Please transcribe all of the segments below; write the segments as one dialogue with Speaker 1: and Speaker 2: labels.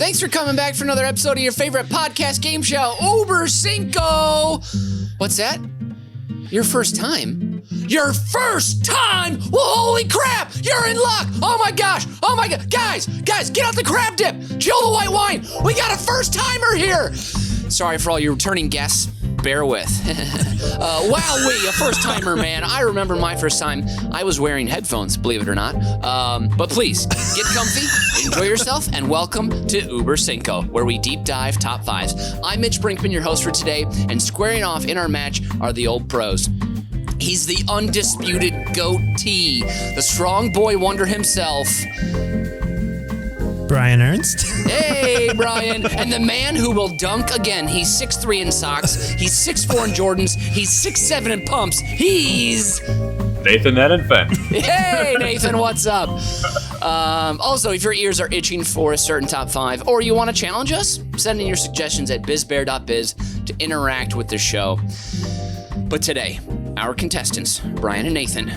Speaker 1: Thanks for coming back for another episode of your favorite podcast game show, Uber Cinco. What's that? Your first time? Your first time? Well, holy crap! You're in luck! Oh my gosh! Oh my god! Guys, get out the crab dip! Chill the white wine! We got a first timer here! Sorry for all your returning guests. Bear with. Wowee, a first timer, man. I remember my first time. I was wearing headphones, believe it or not. But please, get comfy, enjoy yourself, and welcome to Uber Cinco, where we deep dive top fives. I'm Mitch Brinkman, your host for today, and squaring off in our match are the old pros. He's the undisputed goatee, the strong boy wonder himself,
Speaker 2: Brian Ernst.
Speaker 1: Hey, Brian. And the man who will dunk again. He's 6'3" in socks. He's 6'4" in Jordans. He's 6'7" in pumps. He's
Speaker 3: Nathan Hennenfent.
Speaker 1: Hey, Nathan, what's up? Also, if your ears are itching for a certain top five or you want to challenge us, send in your suggestions at bizbear.biz to interact with the show. But today, our contestants, Brian and Nathan,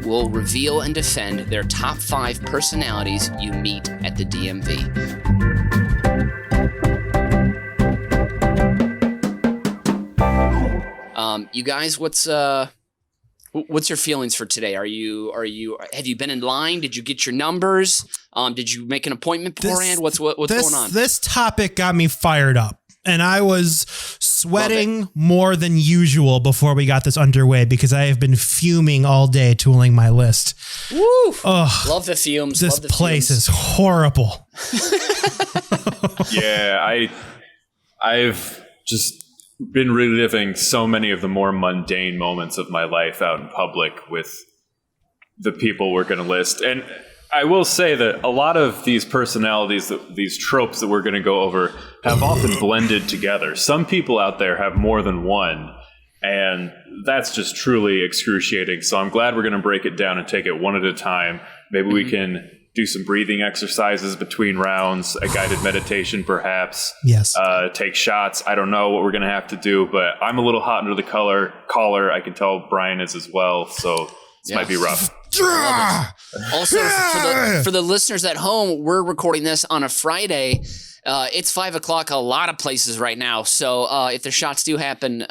Speaker 1: will reveal and defend their top 5 personalities you meet at the DMV. You guys, what's your feelings for today? Have you been in line? Did you get your numbers? Did you make an appointment beforehand? What's going on?
Speaker 2: This topic got me fired up. And I was sweating more than usual before we got this underway because I have been fuming all day tooling my list.
Speaker 1: Woo! Ugh, love the fumes.
Speaker 2: This place is horrible.
Speaker 3: Yeah, I've just been reliving so many of the more mundane moments of my life out in public with the people we're going to list. And I will say that a lot of these personalities, these tropes that we're going to go over, have often blended together. Some people out there have more than one, and that's just truly excruciating. So I'm glad we're going to break it down and take it one at a time. Maybe we can do some breathing exercises between rounds, a guided meditation perhaps.
Speaker 2: Yes.
Speaker 3: Take shots. I don't know what we're going to have to do, but I'm a little hot under the collar. I can tell Brian is as well, so this might be rough.
Speaker 1: Also, for the listeners at home, we're recording this on a Friday. It's 5 o'clock a lot of places right now. So if the shots do happen,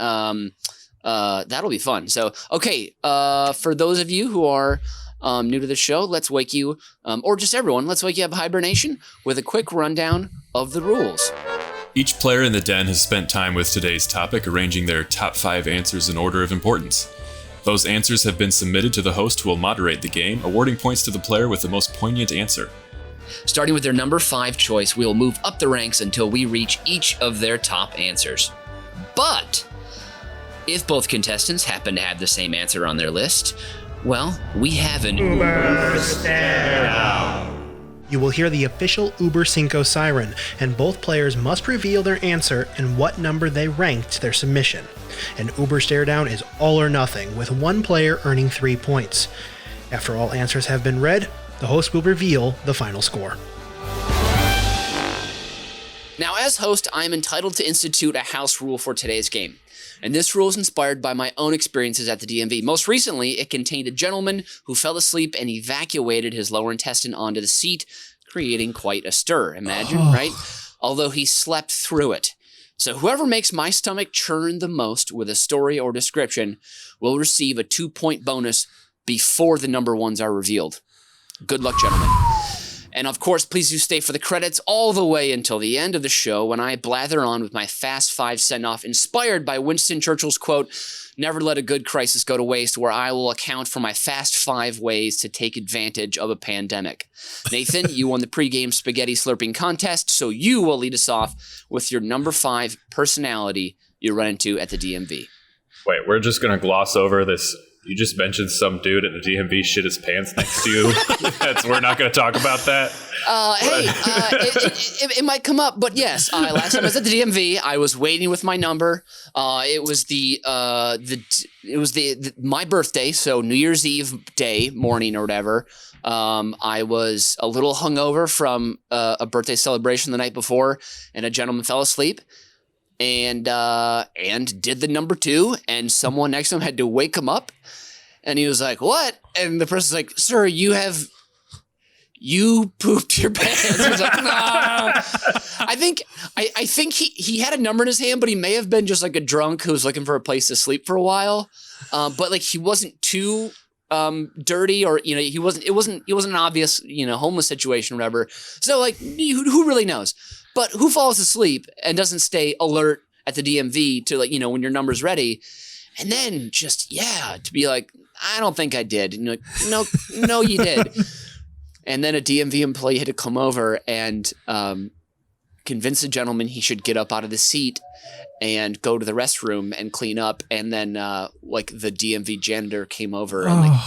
Speaker 1: that'll be fun. So, okay, for those of you who are new to the show, let's wake you, or just everyone, let's wake you up hibernation with a quick rundown of the rules.
Speaker 4: Each player in the den has spent time with today's topic arranging their top 5 answers in order of importance. Those answers have been submitted to the host who will moderate the game, awarding points to the player with the most poignant answer.
Speaker 1: Starting with their number 5 choice, we will move up the ranks until we reach each of their top answers. But if both contestants happen to have the same answer on their list, well, we have an Uber stare-down.
Speaker 5: You will hear the official Uber Cinco siren, and both players must reveal their answer and what number they ranked their submission. An Uber stare-down is all or nothing, with one player earning 3 points. After all answers have been read, the host will reveal the final score.
Speaker 1: Now, as host, I am entitled to institute a house rule for today's game. And this rule is inspired by my own experiences at the DMV. Most recently, it contained a gentleman who fell asleep and evacuated his lower intestine onto the seat, creating quite a stir. Imagine, right? Although he slept through it. So whoever makes my stomach churn the most with a story or description will receive a 2-point bonus before the number ones are revealed. Good luck, gentlemen. And of course, please do stay for the credits all the way until the end of the show when I blather on with my Fast 5 send-off inspired by Winston Churchill's quote, "Never let a good crisis go to waste," where I will account for my Fast 5 ways to take advantage of a pandemic. Nathan, you won the pregame spaghetti slurping contest, so you will lead us off with your number 5 personality you run into at the DMV.
Speaker 3: Wait, we're just going to gloss over this. You just mentioned some dude at the DMV shit his pants next to you. We're not going to talk about that.
Speaker 1: It might come up, but yes. Last time I was at the DMV, I was waiting with my number. It was my birthday, so New Year's Eve day morning or whatever. I was a little hungover from a birthday celebration the night before, and a gentleman fell asleep. And did the number 2, and someone next to him had to wake him up, and he was like, "What?" And the person's like, "Sir, you have you pooped your pants. He's like, no. I think he had a number in his hand, but he may have been just like a drunk who was looking for a place to sleep for a while. But like he wasn't too dirty, or it wasn't an obvious homeless situation or whatever. So like who really knows? But who falls asleep and doesn't stay alert at the DMV to when your number's ready, and then just to be like, I don't think I did. And you're like, no, you did. And then a DMV employee had to come over and convince the gentleman he should get up out of the seat and go to the restroom and clean up. And then the DMV janitor came over and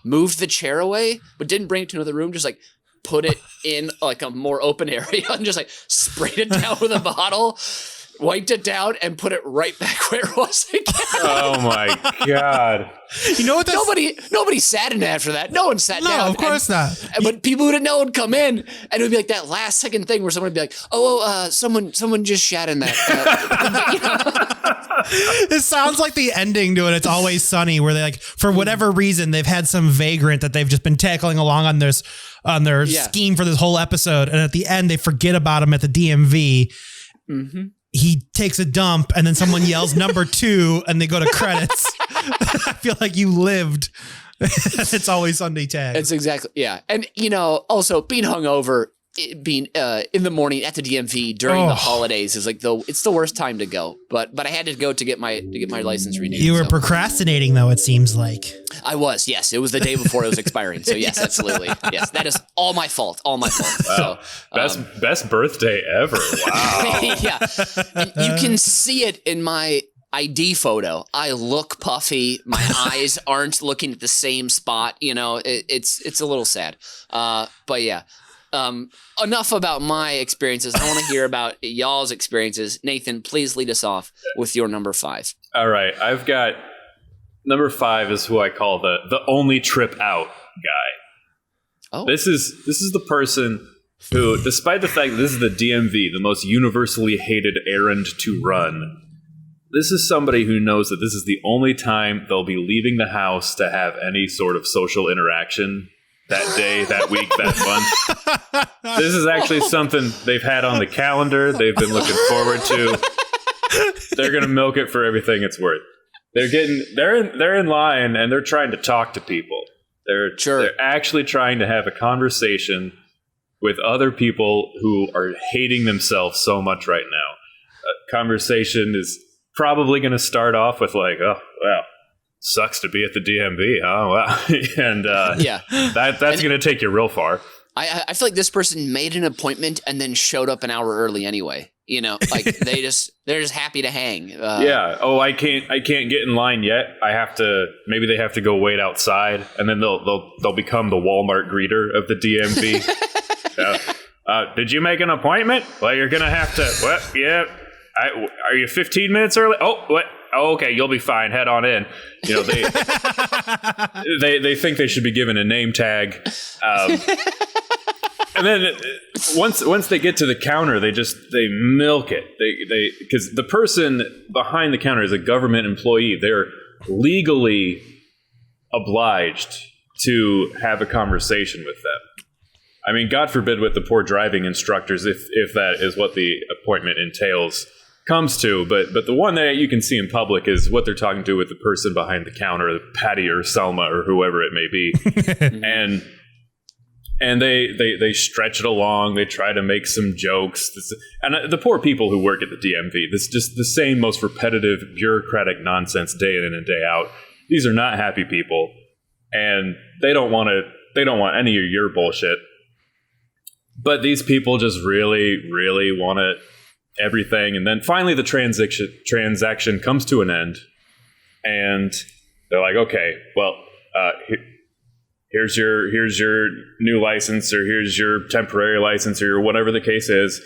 Speaker 1: moved the chair away, but didn't bring it to another room. Just like put it in like a more open area and just like sprayed it down with a bottle, wiped it down, and put it right back where it was again.
Speaker 3: Oh my God.
Speaker 2: You know what?
Speaker 1: Nobody sat in after that. No one sat down.
Speaker 2: No, of course not.
Speaker 1: But people who didn't know would come in, and it would be like that last second thing where someone would be like, someone just shat in that.
Speaker 2: It sounds like the ending to it. It's Always Sunny, where they for whatever reason, they've had some vagrant that they've just been tackling along on their scheme for this whole episode. And at the end, they forget about him at the DMV. Mm-hmm. He takes a dump, and then someone yells number 2, and they go to credits. I feel like you lived. It's Always Sunday tag.
Speaker 1: It's exactly, yeah. And, also being hungover, being in the morning at the DMV during the holidays is it's the worst time to go. But I had to go to get my license renewed.
Speaker 2: You were procrastinating, though, it seems like.
Speaker 1: I was, yes. It was the day before it was expiring. So yes, absolutely. Yes, that is all my fault. All my fault.
Speaker 3: Wow.
Speaker 1: So
Speaker 3: best birthday ever. Wow.
Speaker 1: Yeah. You can see it in my ID photo. I look puffy. My eyes aren't looking at the same spot. It's a little sad. But yeah. Enough about my experiences. I want to hear about y'all's experiences. Nathan, please lead us off with your number 5.
Speaker 3: All right. I've got number 5 is who I call the only trip out guy.
Speaker 1: Oh.
Speaker 3: This is the person who, despite the fact that this is the DMV, the most universally hated errand to run, this is somebody who knows that this is the only time they'll be leaving the house to have any sort of social interaction that day, that week, that month. This is actually something they've had on the calendar. They've been looking forward to. They're going to milk it for everything it's worth. They're in line, and they're trying to talk to people. They're actually trying to have a conversation with other people who are hating themselves so much right now. A conversation is probably going to start off with like, oh, wow. Sucks to be at the DMV, huh? Wow. And that's going to take you real far.
Speaker 1: I feel like this person made an appointment and then showed up an hour early anyway. Like they're just happy to hang.
Speaker 3: I can't get in line yet. Maybe they have to go wait outside, and then they'll become the Walmart greeter of the DMV. Did you make an appointment? Well, you're gonna have to. What? Yeah. Are you 15 minutes early? Oh, what? Oh, okay, you'll be fine. Head on in. They think they should be given a name tag, and then once they get to the counter, they milk it. They because the person behind the counter is a government employee. They're legally obliged to have a conversation with them. I mean, God forbid with the poor driving instructors, if that is what the appointment entails. Comes to, but the one that you can see in public is what they're talking to with the person behind the counter, Patty or Selma or whoever it may be, and they stretch it along. They try to make some jokes, and the poor people who work at the DMV. This is just the same most repetitive bureaucratic nonsense day in and day out. These are not happy people, and they don't want any of your bullshit. But these people just really, really want it. Everything, and then finally the transaction comes to an end, and they're like, okay, well, here's your new license, or here's your temporary license, or whatever the case is.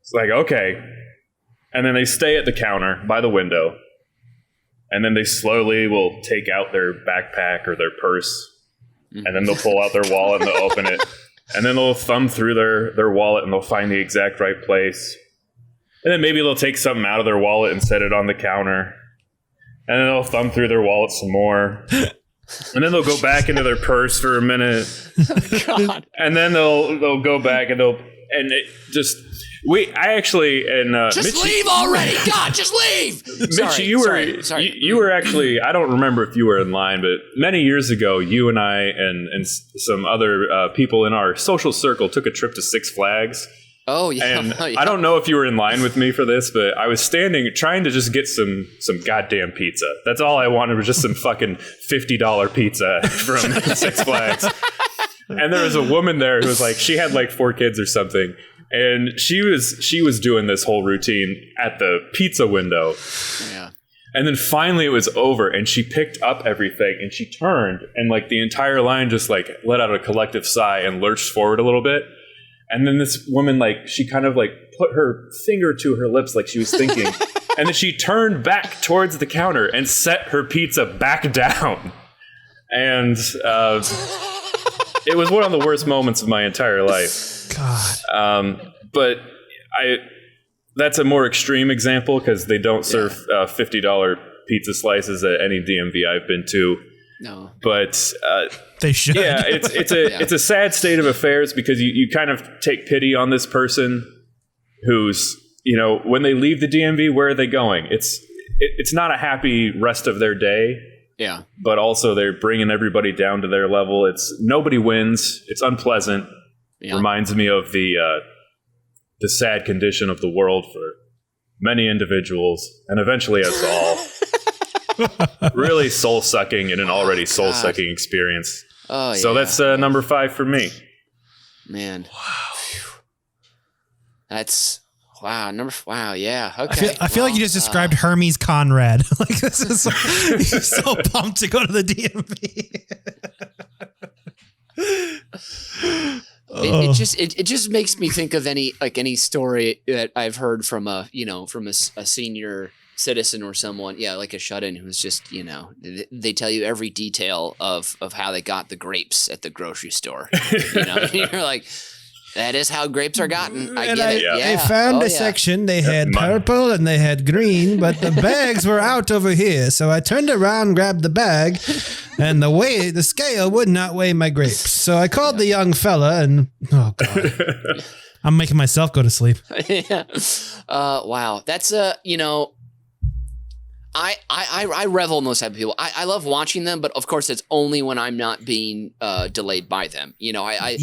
Speaker 3: It's like, okay, and then they stay at the counter by the window, and then they slowly will take out their backpack or their purse, and then they'll pull out their wallet and they'll open it, and then they'll thumb through their wallet and they'll find the exact right place. And then maybe they'll take something out of their wallet and set it on the counter. And then they'll thumb through their wallet some more. And then they'll go back into their purse for a minute.
Speaker 1: God.
Speaker 3: And then they'll go back and just
Speaker 1: just
Speaker 3: Mitch,
Speaker 1: leave already. God, just leave.
Speaker 3: Mitch, you were actually, I don't remember if you were in line, but many years ago, you and I and some other people in our social circle took a trip to Six Flags.
Speaker 1: Oh, yeah.
Speaker 3: And
Speaker 1: yeah.
Speaker 3: I don't know if you were in line with me for this, but I was standing trying to just get some goddamn pizza. That's all I wanted, was just some fucking $50 pizza from Six Flags. And there was a woman there who was like, she had like 4 kids or something. And she was doing this whole routine at the pizza window.
Speaker 1: Yeah.
Speaker 3: And then finally it was over and she picked up everything and she turned and like the entire line just like let out a collective sigh and lurched forward a little bit. And then this woman, like, she kind of like put her finger to her lips like she was thinking. And then she turned back towards the counter and set her pizza back down. And it was one of the worst moments of my entire life.
Speaker 2: God.
Speaker 3: But that's a more extreme example because they don't serve $50 pizza slices at any DMV I've been to.
Speaker 1: No.
Speaker 3: But
Speaker 2: they should.
Speaker 3: Yeah, it's a sad state of affairs because you kind of take pity on this person who's, you know, when they leave the DMV, where are they going? It's not a happy rest of their day.
Speaker 1: Yeah.
Speaker 3: But also they're bringing everybody down to their level. It's nobody wins. It's unpleasant. Yeah. Reminds me of the sad condition of the world for many individuals and eventually us all. Really soul-sucking in an already soul-sucking experience.
Speaker 1: Oh, yeah.
Speaker 3: So that's number 5 for me.
Speaker 1: Man. Wow. That's... Wow, yeah. Okay.
Speaker 2: I feel like you just described Hermes Conrad. Like, this is he's so pumped to go to the DMV.
Speaker 1: It just makes me think of any story that I've heard from a senior citizen or someone, like a shut-in who's just, they tell you every detail of how they got the grapes at the grocery store. And you're like, that is how grapes are gotten. I get it.
Speaker 2: I found a section. They had purple and they had green, but the bags were out over here. So I turned around, grabbed the bag, and the scale would not weigh my grapes. So I called the young fella and, oh, God. I'm making myself go to sleep.
Speaker 1: Yeah. Wow. That's I revel in those type of people. I love watching them, but of course it's only when I'm not being delayed by them. I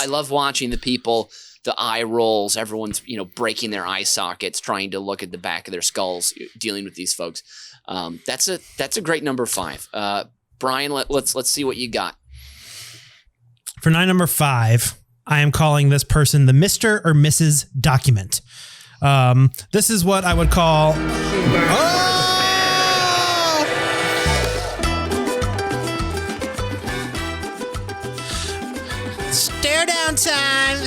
Speaker 1: love watching the people, the eye rolls, everyone's breaking their eye sockets, trying to look at the back of their skulls, dealing with these folks. That's a great number 5. Brian, let's see what you got.
Speaker 2: For number 5, I am calling this person the Mr. or Mrs. Document. This is what I would call. Stare down time.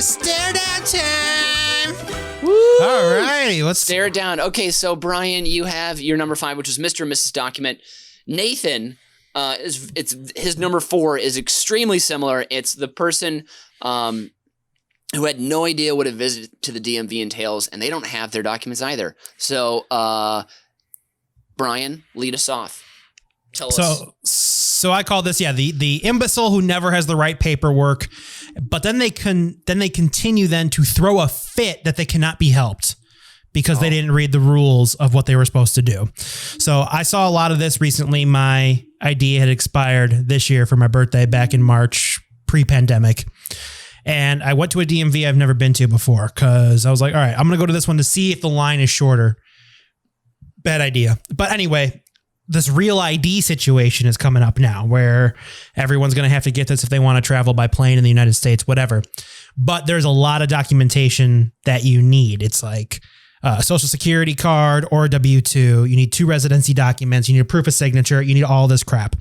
Speaker 2: Woo. All righty, let's
Speaker 1: stare down. Okay, so Brian, you have your number 5, which is Mr. and Mrs. Document. Nathan, his number 4 is extremely similar. It's the person who had no idea what a visit to the DMV entails, and they don't have their documents either. So, Brian, lead us off. Tell us.
Speaker 2: So I call this, the imbecile who never has the right paperwork, but then they continue to throw a fit that they cannot be helped because they didn't read the rules of what they were supposed to do. So I saw a lot of this recently. My ID had expired this year for my birthday back in March, pre-pandemic. And I went to a DMV I've never been to before because I was like, all right, I'm going to go to this one to see if the line is shorter. Bad idea. But anyway, this real ID situation is coming up now where everyone's going to have to get this if they want to travel by plane in the United States, whatever. But there's a lot of documentation that you need. It's like a social security card or a W-2. You need 2 residency documents. You need a proof of signature. You need all this crap.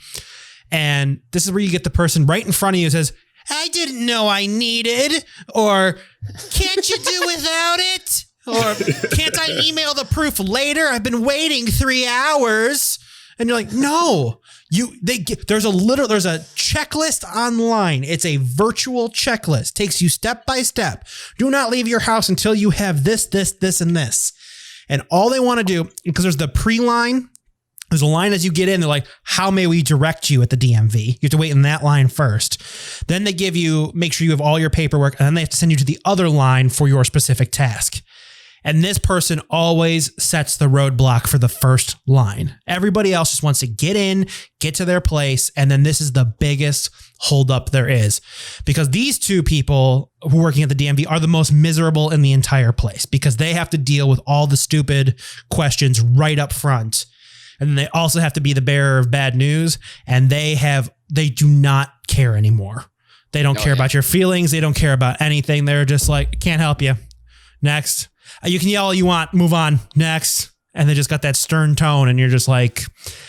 Speaker 2: And this is where you get the person right in front of you who says, I didn't know I needed, or can't you do without it? Or can't I email the proof later? I've been waiting 3 hours. And you're like, no, there's a checklist online. It's a virtual checklist. Takes you step by step. Do not leave your house until you have this, this, this, and this. And all they want to do, because there's the pre-line, There's a line as you get in. They're like, how may we direct you at the DMV? You have to wait in that line first. Then they give you, make sure you have all your paperwork, and then they have to send you to the other line for your specific task. And this person always sets the roadblock for the first line. Everybody else just wants to get in, get to their place, and then this is the biggest holdup there is. Because these two people who are working at the DMV are the most miserable in the entire place because they have to deal with all the stupid questions right up front. And then they also have to be the bearer of bad news, and they do not care anymore. They don't care about your feelings. They don't care about anything. They're just like, can't help you. Next. You can yell all you want. Move on. Next. And they just got that stern tone, and you're just like...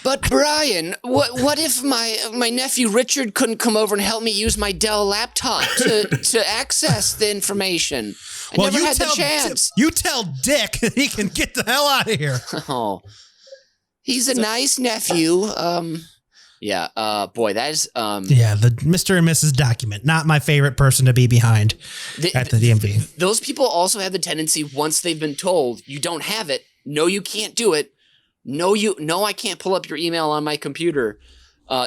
Speaker 1: But Brian, what if my nephew Richard couldn't come over and help me use my Dell laptop to access the information? I never had the chance.
Speaker 2: You tell Dick that he can get the hell out of here.
Speaker 1: Oh, he's a nice nephew. Boy, that is...
Speaker 2: the Mr. and Mrs. document. Not my favorite person to be behind at the DMV.
Speaker 1: Those people also have the tendency, once they've been told, you don't have it, no, you can't do it, no, I can't pull up your email on my computer.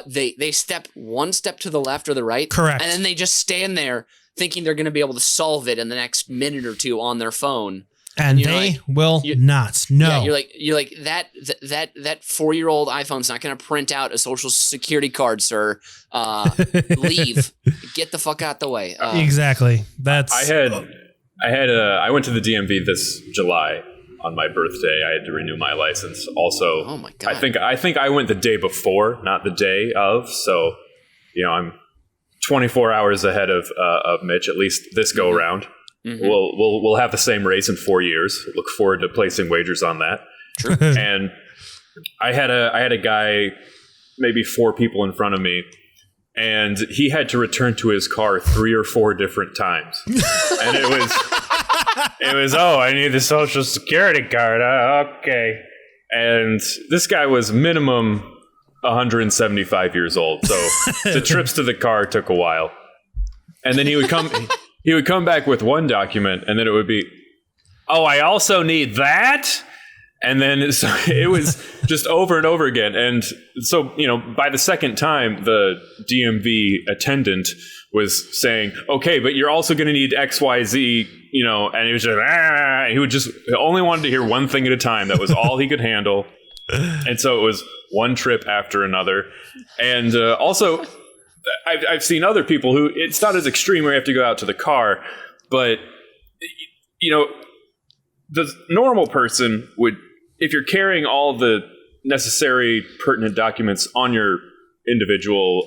Speaker 1: They step one step to the left or the right.
Speaker 2: Correct.
Speaker 1: And then they just stand there thinking they're going to be able to solve it in the next minute or two on their phone.
Speaker 2: And they will not. No.
Speaker 1: Yeah, you're like that 4-year-old iPhone's not going to print out a social security card, sir. Leave. Get the fuck out the way.
Speaker 2: Exactly. That's.
Speaker 3: I went to the DMV this July on my birthday. I had to renew my license. Also,
Speaker 1: oh my God.
Speaker 3: I think I went the day before, not the day of. So, I'm 24 hours ahead of Mitch, at least this go around. Mm-hmm. We'll have the same race in 4 years. Look forward to placing wagers on that.
Speaker 1: True.
Speaker 3: And I had a guy, maybe 4 people in front of me, and he had to return to his car 3 or 4 different times. And it was I need the social security card. Okay. And this guy was minimum 175 years old, so the trips to the car took a while. And then he would come back with one document, and then it would be, I also need that. And then so it was just over and over again. And so, by the second time, the DMV attendant was saying, okay, but you're also going to need X, Y, Z, and he was just, he only wanted to hear one thing at a time. That was all he could handle. And so it was one trip after another. And also, I've seen other people who, it's not as extreme where you have to go out to the car, but, the normal person would, if you're carrying all the necessary pertinent documents on your individual,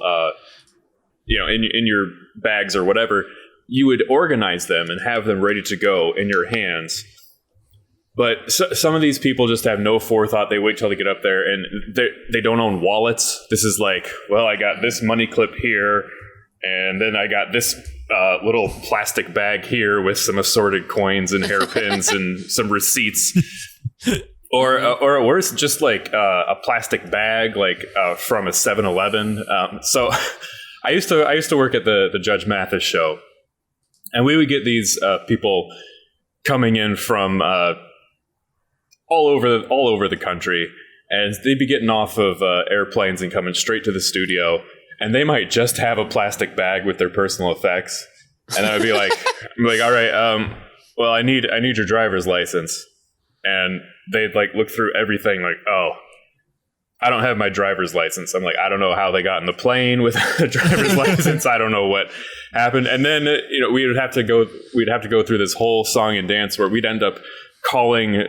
Speaker 3: in your bags or whatever, you would organize them and have them ready to go in your hands. But some of these people just have no forethought. They wait till they get up there, and they don't own wallets. This is like, well, I got this money clip here, and then I got this little plastic bag here with some assorted coins and hairpins and some receipts. Or at worst, just like a plastic bag, like from a 7-Eleven. So I used to work at the Judge Mathis show, and we would get these people coming in from all over the country, and they'd be getting off of airplanes and coming straight to the studio, and they might just have a plastic bag with their personal effects, and I would be like, all right, well, I need your driver's license. And they'd like look through everything like, oh, I don't have my driver's license. I'm like, I don't know how they got in the plane with a driver's license. I don't know what happened. And then, we'd have to go through this whole song and dance where we'd end up calling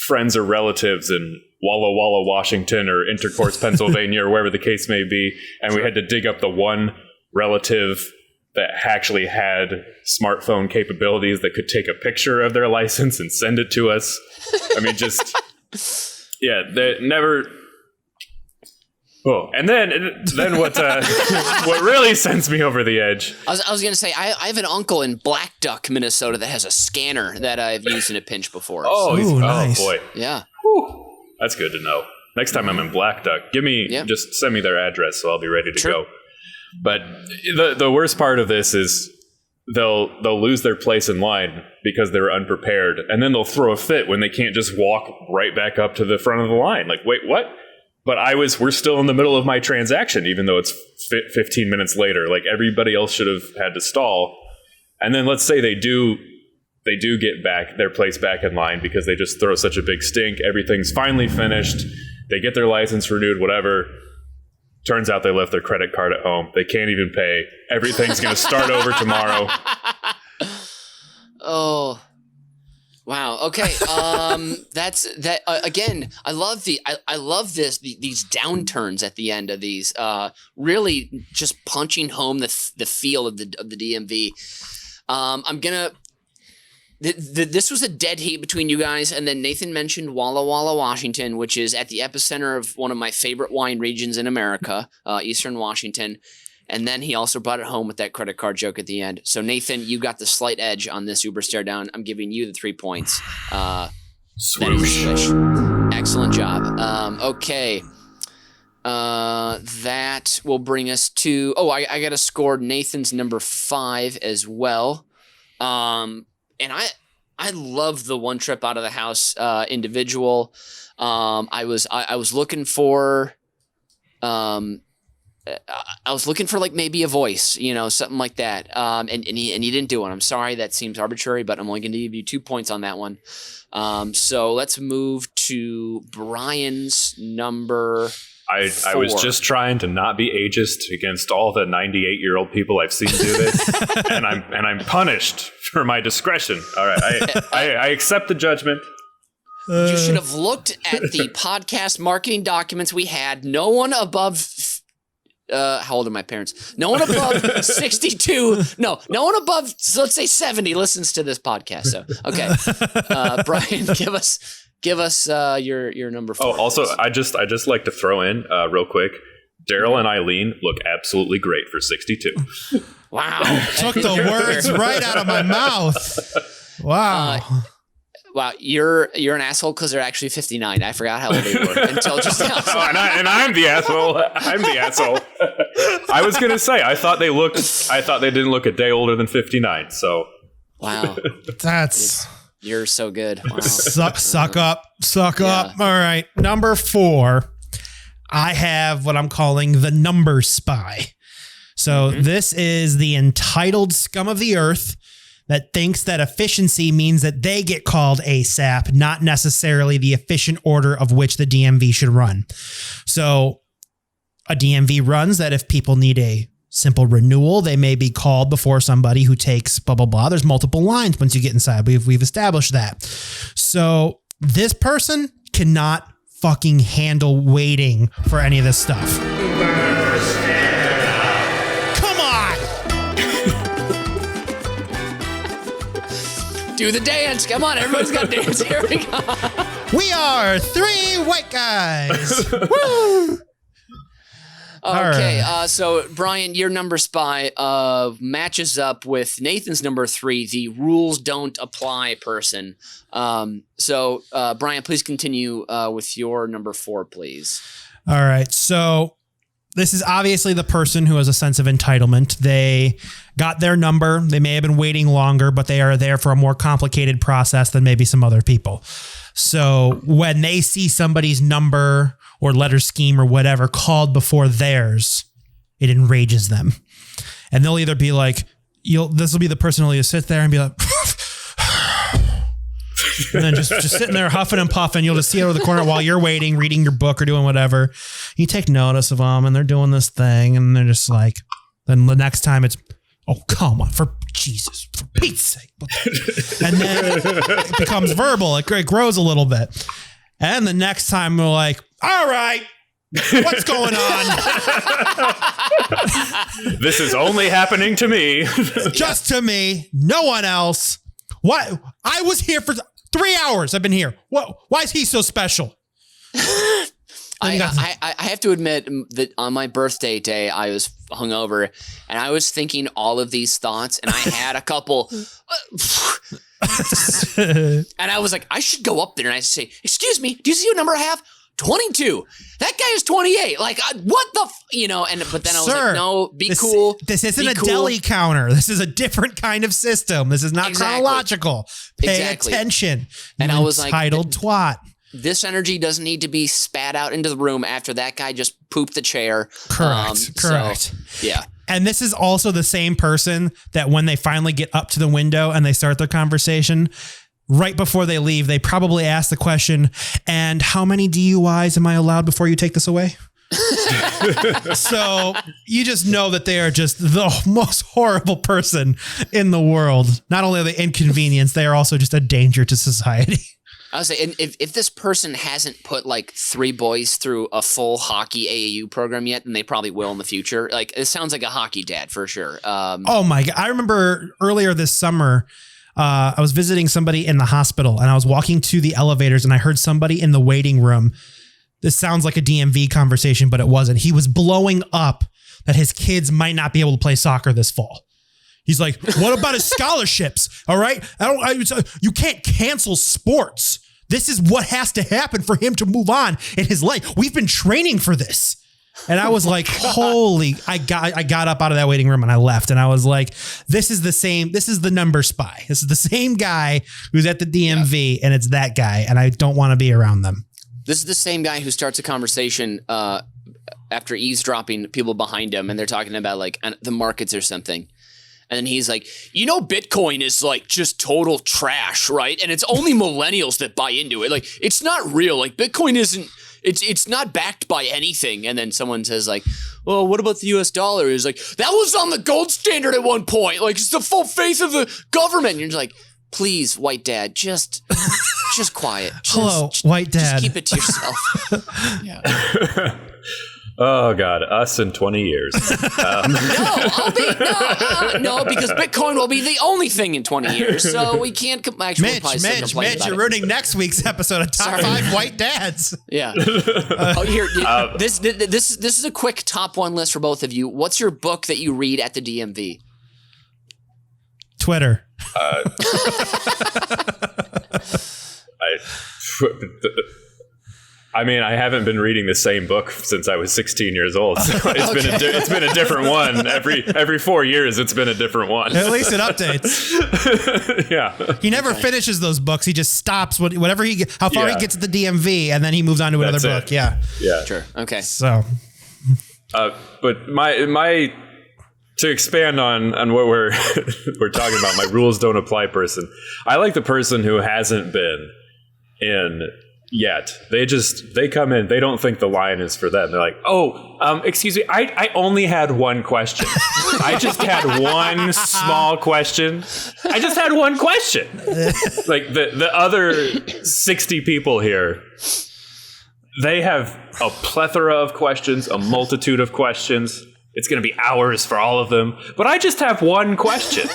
Speaker 3: friends or relatives in Walla Walla, Washington, or Intercourse, Pennsylvania, or wherever the case may be. And we had to dig up the one relative that actually had smartphone capabilities that could take a picture of their license and send it to us. I mean, just, yeah, they never. Oh, and then what really sends me over the edge.
Speaker 1: I was going to say, I have an uncle in Black Duck, Minnesota that has a scanner that I've used in a pinch before.
Speaker 3: Oh,
Speaker 2: nice.
Speaker 3: Oh boy.
Speaker 1: Yeah.
Speaker 3: Whew. That's good to know. Next time I'm in Black Duck, just send me their address so I'll be ready to go. But the worst part of this is they'll lose their place in line because they were unprepared, and then they'll throw a fit when they can't just walk right back up to the front of the line. Like, wait, what? But we're still in the middle of my transaction, even though it's 15 minutes later. Like, everybody else should have had to stall. And then let's say they do get back their place back in line because they just throw such a big stink. Everything's finally finished. They get their license renewed, whatever. Turns out they left their credit card at home. They can't even pay. Everything's going to start over tomorrow.
Speaker 1: Oh, wow. Okay. That's that again. I love these downturns at the end of these. Really just punching home the feel of the DMV. I'm gonna. This was a dead heat between you guys, and then Nathan mentioned Walla Walla, Washington, which is at the epicenter of one of my favorite wine regions in America, Eastern Washington. And then he also brought it home with that credit card joke at the end. So Nathan, you got the slight edge on this Uber stare down. I'm giving you the 3 points.
Speaker 3: Swoosh.
Speaker 1: Excellent job. Okay. That will bring us to. Oh, I got to score Nathan's number 5 as well. And I love the one trip out of the house individual. I was looking for like maybe a voice, something like that. And he didn't do one. I'm sorry, that seems arbitrary, but I'm only going to give you 2 points on that one. So let's move to Brian's number.
Speaker 3: I was just trying to not be ageist against all the 98-year-old people I've seen do this, and I'm punished for my discretion. All right, I accept the judgment.
Speaker 1: You should have looked at the podcast marketing documents we had. No one above. How old are my parents? No one above 62. No one above, let's say 70 listens to this podcast. So, okay. Brian, give us your number 4.
Speaker 3: Oh, also, I just like to throw in real quick. Daryl and Eileen look absolutely great for 62.
Speaker 1: Wow.
Speaker 2: Took the words right out of my mouth. Wow.
Speaker 1: Wow, you're an asshole because they're actually 59. I forgot how old they were until just now.
Speaker 3: Oh, and I'm the asshole. I'm the asshole. I was gonna say I thought they didn't look a day older than 59. So
Speaker 1: wow, you're so good. Wow.
Speaker 2: Suck up. All right, number 4. I have what I'm calling the number spy. So this is the entitled scum of the earth that thinks that efficiency means that they get called ASAP, not necessarily the efficient order of which the DMV should run. So a DMV runs that if people need a simple renewal, they may be called before somebody who takes blah, blah, blah. There's multiple lines once you get inside. We've established that. So this person cannot fucking handle waiting for any of this stuff.
Speaker 1: Do the dance. Come on, everyone's got to dance. Here we go.
Speaker 2: We are 3 white guys. Woo!
Speaker 1: Okay, so Brian, your number spy matches up with Nathan's number 3, the rules don't apply person. So Brian, please continue with your number 4, please.
Speaker 2: All right, so this is obviously the person who has a sense of entitlement. They got their number. They may have been waiting longer, but they are there for a more complicated process than maybe some other people. So when they see somebody's number or letter scheme or whatever called before theirs, it enrages them. And they'll either be like, this will be the person who'll either sit there and be like, and then just sitting there huffing and puffing. You'll just see out of the corner while you're waiting, reading your book or doing whatever. You take notice of them and they're doing this thing and they're just like, then the next time it's, oh, come on, for Jesus, for Pete's sake. And then it becomes verbal. It grows a little bit. And the next time we're like, all right, what's going on?
Speaker 3: This is only happening to me.
Speaker 2: Just to me, no one else. What? I was here for 3 hours. I've been here. What? Why is he so special?
Speaker 1: I have to admit that on my birthday day, I was hungover and I was thinking all of these thoughts and I had a couple and I was like, I should go up there and I say, excuse me, do you see what number I have? 22. That guy is 28. Like, what the, but then I was like, no, cool.
Speaker 2: This isn't a deli counter. This is a different kind of system. This is not chronological. Pay attention.
Speaker 1: And I was like,
Speaker 2: entitled twat.
Speaker 1: this energy doesn't need to be spat out into the room after that guy just pooped the chair.
Speaker 2: Correct. Correct.
Speaker 1: So, yeah.
Speaker 2: And this is also the same person that when they finally get up to the window and they start their conversation, right before they leave, they probably ask the question, and how many DUIs am I allowed before you take this away? So you just know that they are just the most horrible person in the world. Not only are they inconvenience, they are also just a danger to society.
Speaker 1: I would say, and if this person hasn't put like 3 boys through a full hockey AAU program yet, then they probably will in the future. Like, it sounds like a hockey dad for sure.
Speaker 2: Oh my God. I remember earlier this summer, I was visiting somebody in the hospital and I was walking to the elevators and I heard somebody in the waiting room. This sounds like a DMV conversation, but it wasn't. He was blowing up that his kids might not be able to play soccer this fall. He's like, what about his scholarships? All right. You can't cancel sports. This is what has to happen for him to move on in his life. We've been training for this. And I was like, holy, I got up out of that waiting room and I left. And I was like, this is the number spy. This is the same guy who's at the DMV and it's that guy. And I don't want to be around them.
Speaker 1: This is the same guy who starts a conversation after eavesdropping people behind him and they're talking about like the markets or something. And then he's like, Bitcoin is like just total trash, right? And it's only millennials that buy into it. Like, it's not real. Like, Bitcoin isn't, it's not backed by anything. And then someone says like, well, what about the US dollar? He's like, that was on the gold standard at one point. Like, it's the full faith of the government. And you're just like, please, white dad, just quiet.
Speaker 2: Hello, white dad.
Speaker 1: Just keep it to yourself. Yeah.
Speaker 3: Oh God, us in 20 years.
Speaker 1: No, because Bitcoin will be the only thing in 20 years, so we can't actually.
Speaker 2: Mitch, you're ruining next week's episode of Top 5 White Dads.
Speaker 1: Yeah. This is a quick top 1 list for both of you. What's your book that you read at the DMV?
Speaker 2: Twitter.
Speaker 3: I mean, I haven't been reading the same book since I was 16 years old. So it's been a different one every 4 years. It's been a different one.
Speaker 2: At least it updates.
Speaker 3: Yeah.
Speaker 2: He never finishes those books. He just stops whatever he gets at the DMV, and then he moves on to another book. Yeah.
Speaker 3: Yeah.
Speaker 1: Sure. Okay.
Speaker 2: So,
Speaker 3: but my to expand on what we're talking about, my rules don't apply person. I like the person who hasn't been in yet. They come in, they don't think the line is for them. They're like, excuse me, I only had one question. I just had one small question. I just had one question. Like the other 60 people here, they have a plethora of questions, a multitude of questions. It's going to be hours for all of them. But I just have one question.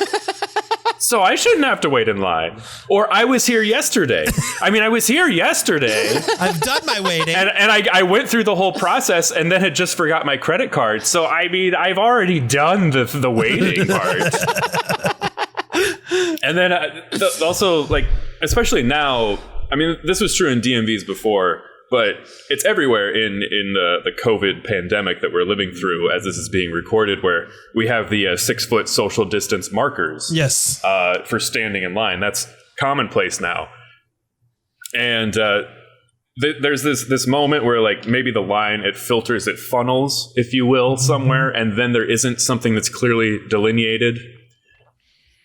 Speaker 3: So I shouldn't have to wait in line. Or I was here yesterday. I was here yesterday.
Speaker 2: I've done my waiting.
Speaker 3: And I went through the whole process and then had just forgot my credit card. So, I've already done the waiting part. And then also, like, especially now, this was true in DMVs before, but it's everywhere in the COVID pandemic that we're living through as this is being recorded, where we have the 6-foot social distance markers.
Speaker 2: Yes.
Speaker 3: For standing in line. That's commonplace now. And there's this moment where, like, maybe the line, it filters, it funnels, if you will, somewhere, and then there isn't something that's clearly delineated.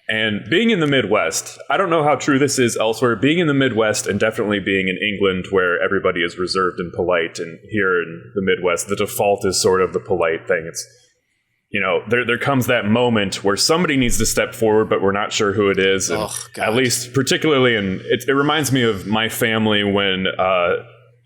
Speaker 3: And being in the Midwest, I don't know how true this is elsewhere, being in the Midwest and definitely being in England where everybody is reserved and polite, and here in the Midwest, the default is sort of the polite thing. It's, there comes that moment where somebody needs to step forward, but we're not sure who it is. And at least particularly, and it reminds me of my family when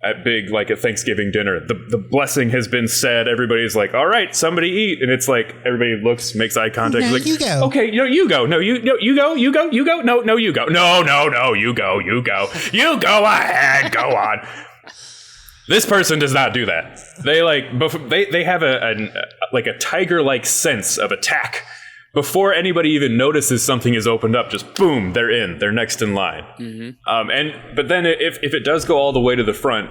Speaker 3: at a Thanksgiving dinner, the blessing has been said. Everybody's like, all right, somebody eat. And it's like, everybody looks, makes eye contact.
Speaker 2: No,
Speaker 3: like,
Speaker 2: you go.
Speaker 3: Okay, you go. No, you go. No, you go. You go. No, you go. No, you go. You go. You go ahead. Go on. This person does not do that. They have a tiger-like sense of attack. Before anybody even notices something is opened up, just boom, they're in. They're next in line. Mm-hmm. But then if it does go all the way to the front,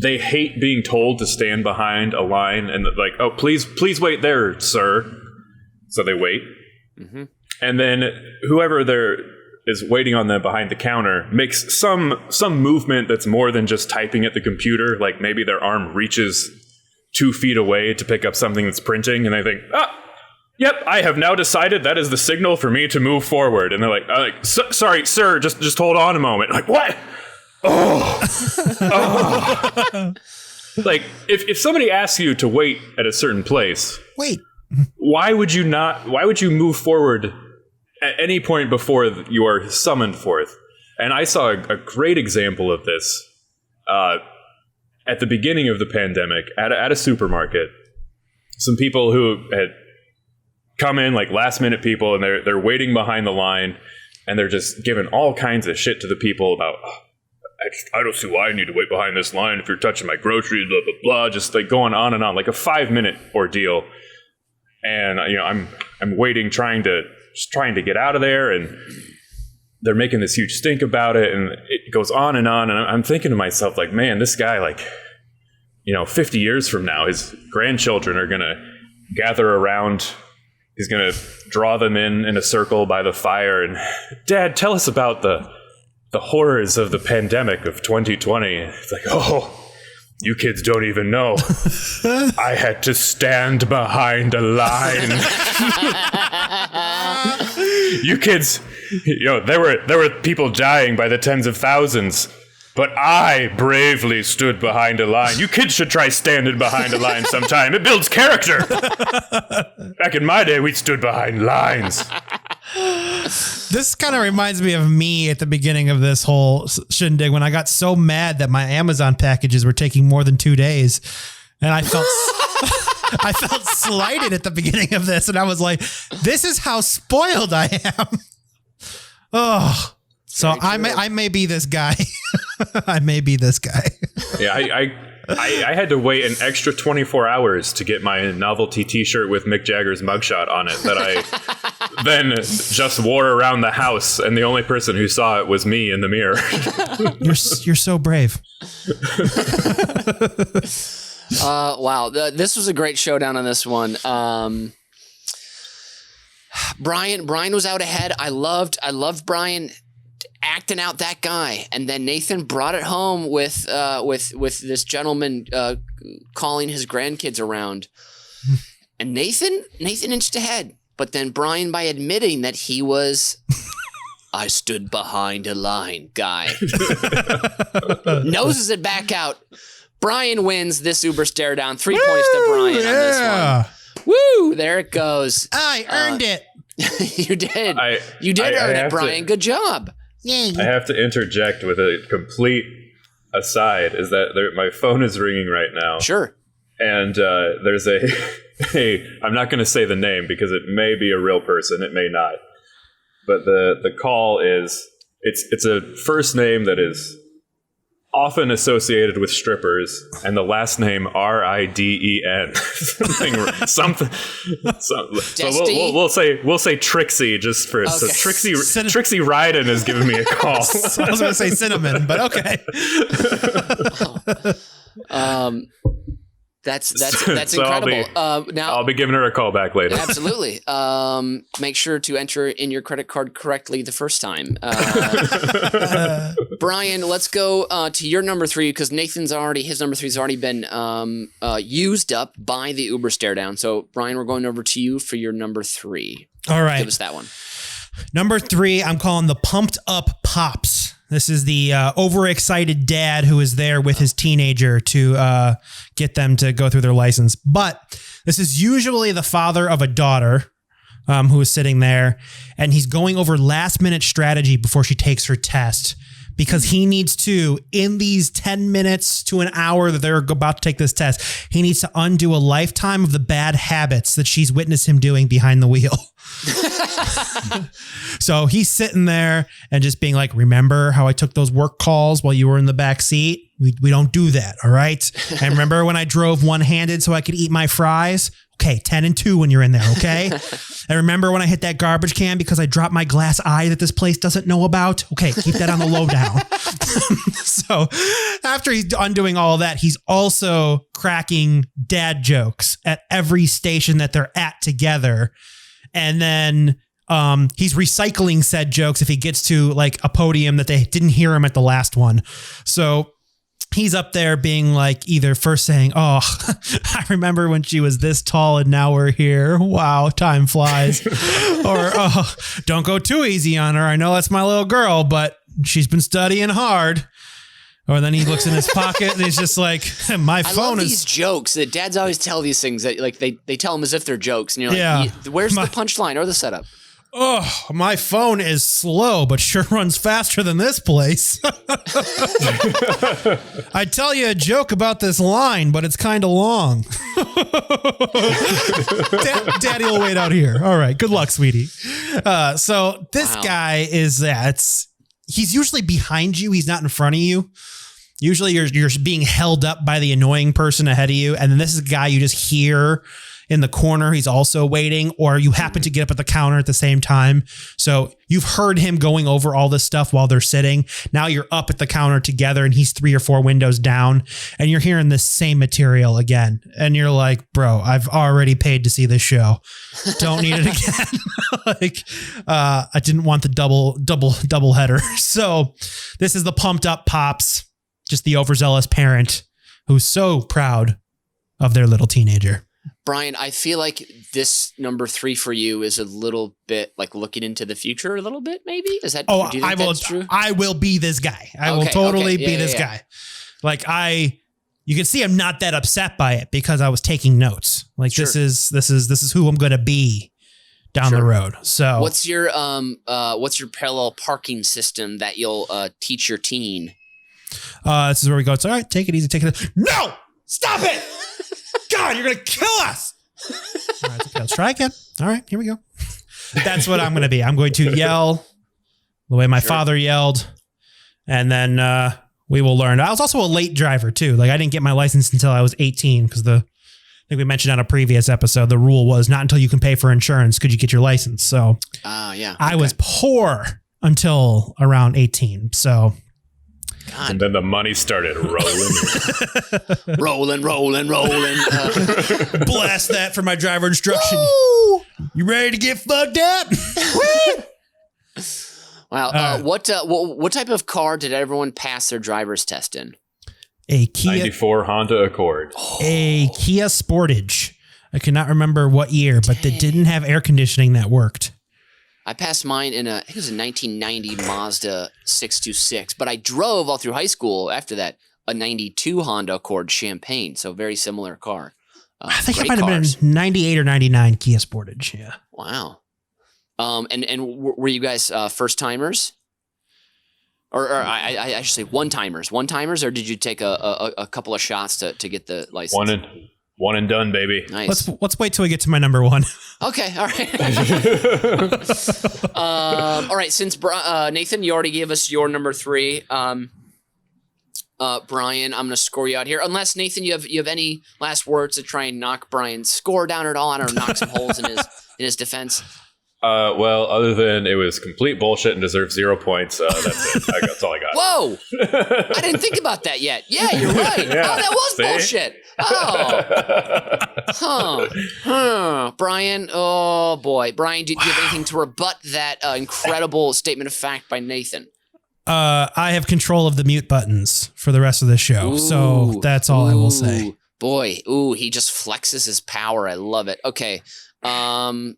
Speaker 3: they hate being told to stand behind a line and like, oh, please wait there, sir. So they wait. Mm-hmm. And then whoever is waiting on them behind the counter makes some movement that's more than just typing at the computer. Like maybe their arm reaches 2 feet away to pick up something that's printing, and they think, yep, I have now decided that is the signal for me to move forward. And they're like, sorry, sir, just hold on a moment. Like, what? Oh. Like, if somebody asks you to wait at a certain place, why would you move forward at any point before you are summoned forth? And I saw a great example of this at the beginning of the pandemic at a supermarket. Some people who had come in, like last minute people, and they're waiting behind the line, and they're just giving all kinds of shit to the people about, I don't see why I need to wait behind this line if you're touching my groceries, blah, blah, blah, just like going on and on, like a 5-minute ordeal. And, I'm waiting, trying to get out of there, and they're making this huge stink about it, and it goes on. And I'm thinking to myself, like, man, this guy, like, 50 years from now, his grandchildren are going to gather around. He's going to draw them in a circle by the fire. And, Dad, tell us about the horrors of the pandemic of 2020. It's like, oh, you kids don't even know. I had to stand behind a line. You kids, there were people dying by the tens of thousands, but I bravely stood behind a line. You kids should try standing behind a line sometime. It builds character. Back in my day, we stood behind lines.
Speaker 2: This kind of reminds me of me at the beginning of this whole shindig when I got so mad that my Amazon packages were taking more than 2 days, and I felt I felt slighted at the beginning of this, and I was like, "This is how spoiled I am." Oh, so I may be this guy. I may be this guy.
Speaker 3: Yeah, I had to wait an extra 24 hours to get my novelty T-shirt with Mick Jagger's mugshot on it that I then just wore around the house, and the only person who saw it was me in the mirror.
Speaker 2: You're so brave.
Speaker 1: Wow, this was a great showdown on this one. Brian was out ahead. I loved Brian acting out that guy, and then Nathan brought it home with this gentleman calling his grandkids around, and Nathan inched ahead, but then Brian, by admitting that he was I stood behind a line guy, noses it back out. Brian wins this Uber stare down. 3 points to Brian on this one. Woo! There it goes.
Speaker 2: I earned it.
Speaker 1: You did. You did earn it, Brian. Good job.
Speaker 3: I have to interject with a complete aside, is that my phone is ringing right now.
Speaker 1: Sure.
Speaker 3: And there's I'm not going to say the name because it may be a real person, it may not. But the call is, it's a first name that is often associated with strippers, and the last name Riden. something. So we'll say Trixie just for so Trixie Riden has given me a call.
Speaker 2: I was going to say cinnamon, but okay.
Speaker 1: That's incredible. Now
Speaker 3: I'll be giving her a call back later.
Speaker 1: Absolutely. Make sure to enter in your credit card correctly the first time. Brian, let's go to your number 3 because his number 3 has already been used up by the Uber stare down. So Brian, we're going over to you for your number 3.
Speaker 2: All right.
Speaker 1: Give us that one.
Speaker 2: Number 3, I'm calling the Pumped Up Pops. This is the overexcited dad who is there with his teenager to get them to go through their license. But this is usually the father of a daughter who is sitting there, and he's going over last-minute strategy before she takes her test because he needs to, in these 10 minutes to an hour that they're about to take this test, he needs to undo a lifetime of the bad habits that she's witnessed him doing behind the wheel. So he's sitting there and just being like, remember how I took those work calls while you were in the back seat? We don't do that. All right. And remember when I drove one-handed so I could eat my fries? Okay. 10 and 2 when you're in there. Okay. And remember when I hit that garbage can because I dropped my glass eye that this place doesn't know about? Okay. Keep that on the lowdown. So after he's undoing all of that, he's also cracking dad jokes at every station that they're at together. And then he's recycling said jokes if he gets to like a podium that they didn't hear him at the last one. So he's up there being like either first saying, oh, I remember when she was this tall and now we're here. Wow, time flies. Or, oh, don't go too easy on her. I know that's my little girl, but she's been studying hard. Or then he looks in his pocket and he's just like, my phone
Speaker 1: I love
Speaker 2: is.
Speaker 1: these jokes that dads always tell these things that like they tell them as if they're jokes. And you're like, where's the punchline or the setup?
Speaker 2: Oh, my phone is slow, but sure runs faster than this place. I tell you a joke about this line, but it's kind of long. Daddy will wait out here. All right. Good luck, sweetie. So this guy is he's usually behind you. He's not in front of you. Usually you're being held up by the annoying person ahead of you. And then this is a guy you just hear in the corner. He's also waiting, or you happen to get up at the counter at the same time. So you've heard him going over all this stuff while they're sitting. Now you're up at the counter together and he's 3 or 4 windows down and you're hearing this same material again. And you're like, bro, I've already paid to see this show. Don't need it again. I didn't want the double header. So this is the pumped up pops, just the overzealous parent who's so proud of their little teenager.
Speaker 1: Brian, I feel like this number 3 for you is a little bit like looking into the future a little bit, maybe? Is that,
Speaker 2: oh,
Speaker 1: do you think that's true?
Speaker 2: I will be this guy. I will totally be this guy. Like you can see I'm not that upset by it because I was taking notes. Like this is who I'm going to be down the road. So
Speaker 1: what's your parallel parking system that you'll teach your teen?
Speaker 2: This is where we go. It's all right. Take it easy. Take it. No, stop it. God, you're going to kill us. All right, okay, let's try again. All right, here we go. That's what I'm going to be. I'm going to yell the way my father yelled, and then we will learn. I was also a late driver, too. Like, I didn't get my license until I was 18 because I think we mentioned on a previous episode, the rule was not until you can pay for insurance could you get your license. So I was poor until around 18. So...
Speaker 3: God. And then the money started rolling.
Speaker 1: rolling.
Speaker 2: Blast that for my driver instruction. Woo! You ready to get fucked up?
Speaker 1: Wow. What type of car did everyone pass their driver's test in?
Speaker 2: A Kia
Speaker 3: 94 Honda Accord.
Speaker 2: A Kia Sportage. I cannot remember what year, but they didn't have air conditioning that worked.
Speaker 1: I passed mine in I think it was a 1990 Mazda 626, but I drove all through high school after that a 92 Honda Accord Champagne, so very similar car.
Speaker 2: I think it might have been 98 or 99 Kia Sportage, yeah.
Speaker 1: Wow. And were you guys first timers? Or I should say one timers, or did you take a couple of shots to get the license?
Speaker 3: One and done, baby.
Speaker 1: Nice.
Speaker 2: Let's wait till we get to my number 1.
Speaker 1: Okay, all right. All right, since Nathan, you already gave us your number 3. Brian, I'm going to score you out here. Unless, Nathan, you have any last words to try and knock Brian's score down at all? I don't know, knock some holes in his defense.
Speaker 3: Well, other than it was complete bullshit and deserves 0 points, that's it. That's all I got.
Speaker 1: Whoa! I didn't think about that yet. Yeah, you're right. Yeah. Oh, that was bullshit. Oh. Brian, oh boy. Brian, do you have anything to rebut that incredible statement of fact by Nathan?
Speaker 2: I have control of the mute buttons for the rest of the show. So that's all I will say.
Speaker 1: Boy, he just flexes his power. I love it. Okay. Okay.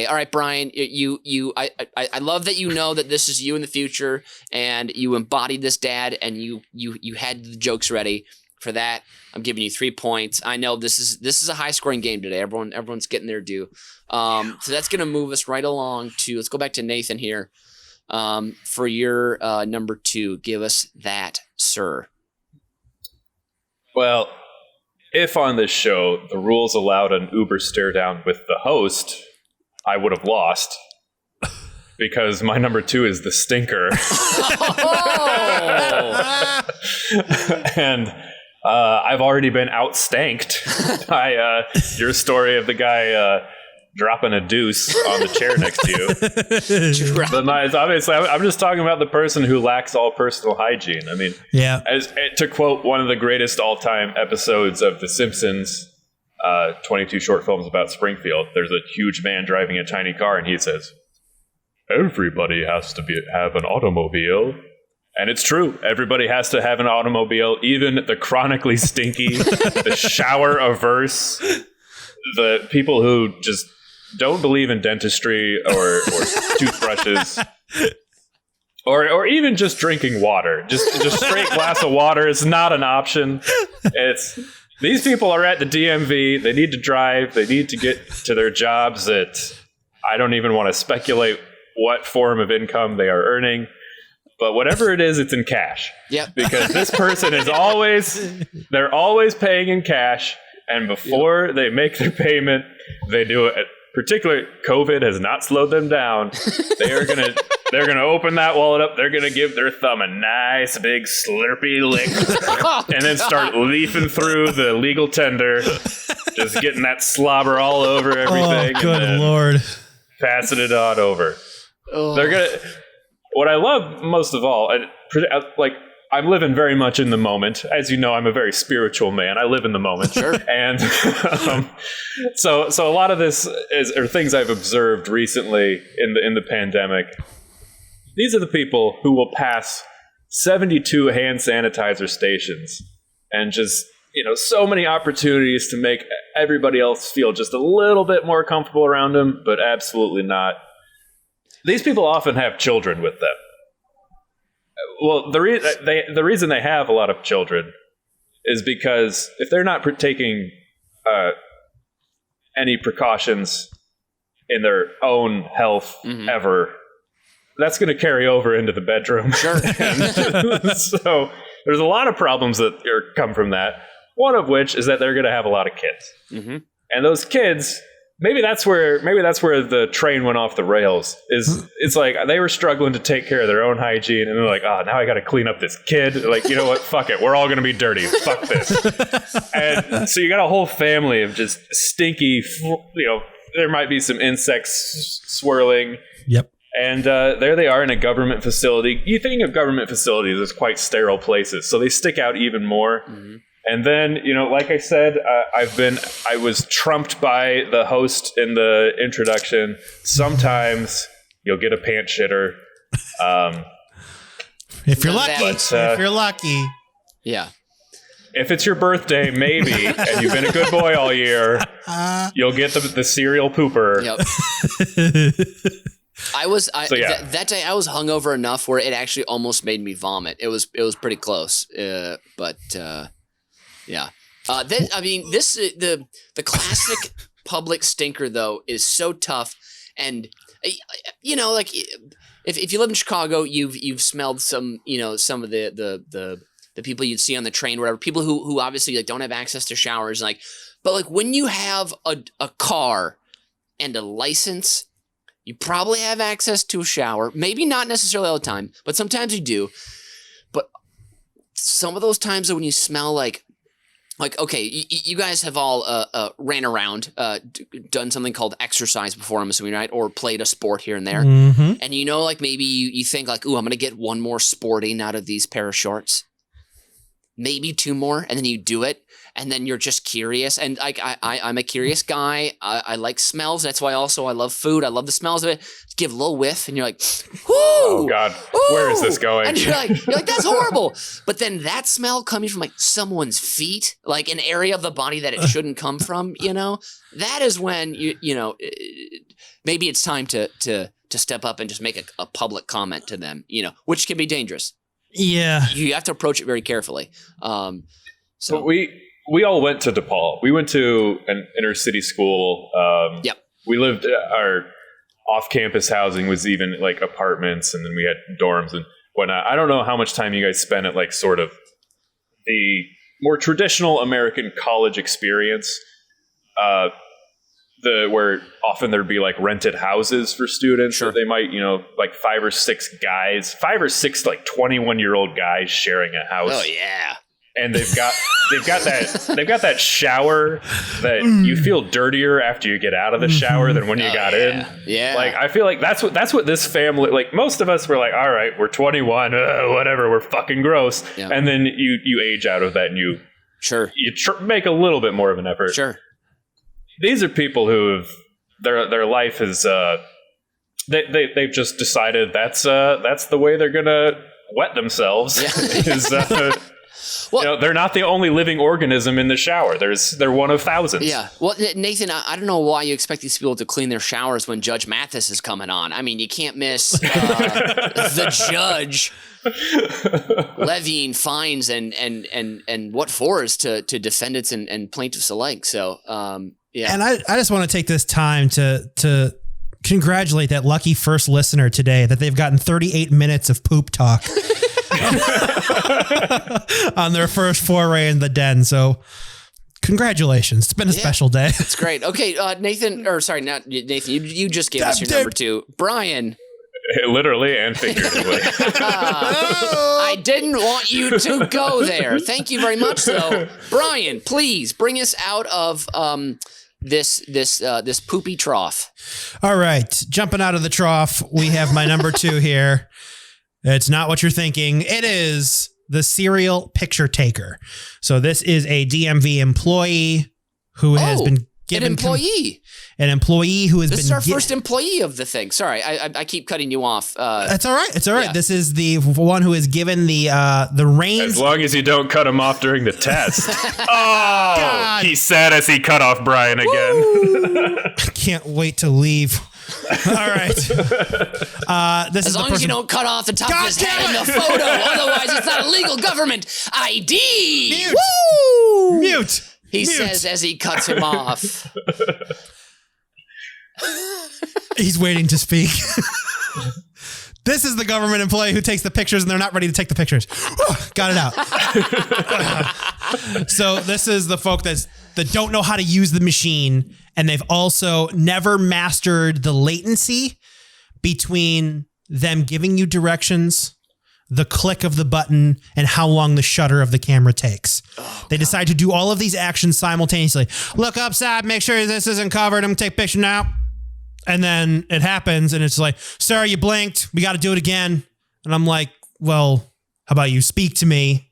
Speaker 1: All right, Brian, I love that you know that this is you in the future and you embodied this dad and you had the jokes ready. For that, I'm giving you 3 points. I know this is a high scoring game today. Everyone's getting their due. So that's going to move us right along to, let's go back to Nathan here. For your number 2, give us that, sir.
Speaker 3: Well, if on this show the rules allowed an Uber stare down with the host, I would have lost because my number 2 is the stinker. And I've already been outstanked by your story of the guy dropping a deuce on the chair next to you. But obviously, I'm just talking about the person who lacks all personal hygiene. I mean, to quote one of the greatest all-time episodes of The Simpsons, 22 short films about Springfield. There's a huge man driving a tiny car, and he says, everybody has to have an automobile. And it's true. Everybody has to have an automobile, even the chronically stinky, the shower averse, the people who just don't believe in dentistry or toothbrushes, or even just drinking water. Just straight glass of water is not an option. These people are at the DMV. They need to drive. They need to get to their jobs that I don't even want to speculate what form of income they are earning. But whatever it is, it's in cash.
Speaker 1: Yep.
Speaker 3: Because this person is they're always paying in cash. And before they make their payment, they do it. Particularly, COVID has not slowed them down. They're gonna open that wallet up. They're gonna give their thumb a nice big slurpy lick, and then start leafing through the legal tender, just getting that slobber all over everything.
Speaker 2: Oh, good Lord!
Speaker 3: Passing it on over. Oh. They're gonna. What I love most of all, I'm living very much in the moment. As you know, I'm a very spiritual man. I live in the moment.
Speaker 1: Sure.
Speaker 3: And so a lot of this are things I've observed recently in the pandemic. These are the people who will pass 72 hand sanitizer stations and just, so many opportunities to make everybody else feel just a little bit more comfortable around them, but absolutely not. These people often have children with them. Well, the reason they have a lot of children is because if they're not taking any precautions in their own health ever, that's going to carry over into the bedroom.
Speaker 1: Sure.
Speaker 3: So there's a lot of problems that come from that. One of which is that they're going to have a lot of kids, and those kids. Maybe that's where the train went off the rails. It's like they were struggling to take care of their own hygiene, and they're like, "Oh, now I got to clean up this kid." Like, you know what? Fuck it. We're all going to be dirty. Fuck this. And so you got a whole family of just stinky. There might be some insects swirling.
Speaker 2: Yep.
Speaker 3: And there they are in a government facility. You think of government facilities as quite sterile places, so they stick out even more. And then, like I said, I was trumped by the host in the introduction. Sometimes you'll get a pant shitter.
Speaker 2: If you're lucky.
Speaker 1: Yeah.
Speaker 3: If it's your birthday, maybe, and you've been a good boy all year, you'll get the cereal pooper.
Speaker 1: Yep. That day I was hungover enough where it actually almost made me vomit. It was pretty close. Yeah. The classic public stinker though is so tough, and if you live in Chicago, you've smelled some of the people you'd see on the train, or whatever, people who obviously don't have access to showers, but when you have a car and a license, you probably have access to a shower. Maybe not necessarily all the time, but sometimes you do. But some of those times when you smell like okay, you guys have all ran around, done something called exercise before, I'm assuming, right? Or played a sport here and there. And maybe you think ooh, I'm going to get one more sporting out of these pair of shorts. Maybe two more, and then you do it, and then you're just curious. And I'm a curious guy. I like smells. That's why also I love food. I love the smells of it. Give a little whiff, and you're like, "Whoo!
Speaker 3: Oh God, where is this going?"
Speaker 1: And you're like, that's horrible. But then that smell coming from someone's feet, an area of the body that it shouldn't come from, that is when maybe it's time to step up and just make a public comment to them, which can be dangerous.
Speaker 2: Yeah,
Speaker 1: you have to approach it very carefully.
Speaker 3: So we all went to DePaul. We went to an inner city school.
Speaker 1: Yep.
Speaker 3: We lived our off-campus housing was even apartments, and then we had dorms and whatnot. I don't know how much time you guys spent at sort of the more traditional American college experience, where often there'd be rented houses for students.
Speaker 1: Sure.
Speaker 3: They might 5 or 6 guys, 5 or 6 21-year-old guys sharing a house.
Speaker 1: Oh yeah.
Speaker 3: And they've got that shower that you feel dirtier after you get out of the shower than when you got in.
Speaker 1: Yeah.
Speaker 3: I feel like that's what this family, most of us were all right, we're 21, whatever, we're fucking gross.
Speaker 1: Yeah.
Speaker 3: And then you age out of that, and you make a little bit more of an effort.
Speaker 1: Sure.
Speaker 3: these are people who have their life is they've just decided that's the way they're gonna wet themselves. Yeah. Well, they're not the only living organism in the shower. They're one of thousands.
Speaker 1: Yeah. Well, Nathan, I don't know why you expect these people to clean their showers when Judge Mathis is coming on. I mean, you can't miss the judge levying fines and what for is to defendants and plaintiffs alike. So, yeah.
Speaker 2: And I just want to take this time to congratulate that lucky first listener today that they've gotten 38 minutes of poop talk. On their first foray in the den. So congratulations. It's been a special day.
Speaker 1: It's great. Okay, Nathan, or sorry, not Nathan, you just gave us your number 2. Brian.
Speaker 3: Literally and figuratively.
Speaker 1: I didn't want you to go there. Thank you very much, though. Brian, please bring us out of this poopy trough.
Speaker 2: All right. Jumping out of the trough, we have my number 2 here. It's not what you're thinking. It is the serial picture taker. So this is a DMV employee who has been given...
Speaker 1: An employee?
Speaker 2: An employee who has been...
Speaker 1: This is our first employee of the thing. Sorry, I keep cutting you off.
Speaker 2: That's all right. It's all right. Yeah. This is the one who is given the reins.
Speaker 3: As long as you don't cut him off during the test. Oh, God. He said as he cut off Brian again.
Speaker 2: I can't wait to leave. All right. This
Speaker 1: as long as you don't cut off the top of his head in the photo, otherwise it's not a legal government ID.
Speaker 2: Mute.
Speaker 1: Woo!
Speaker 2: Mute.
Speaker 1: He says as he cuts him off.
Speaker 2: He's waiting to speak. This is the government employee who takes the pictures and they're not ready to take the pictures. Got it out. So this is the folk that don't know how to use the machine, and they've also never mastered the latency between them giving you directions, the click of the button, and how long the shutter of the camera takes. They decide to do all of these actions simultaneously. Look upside, make sure this isn't covered. I'm gonna take a picture now. And then it happens, and it's like, sir, you blinked. We got to do it again. And I'm like, well, how about you speak to me?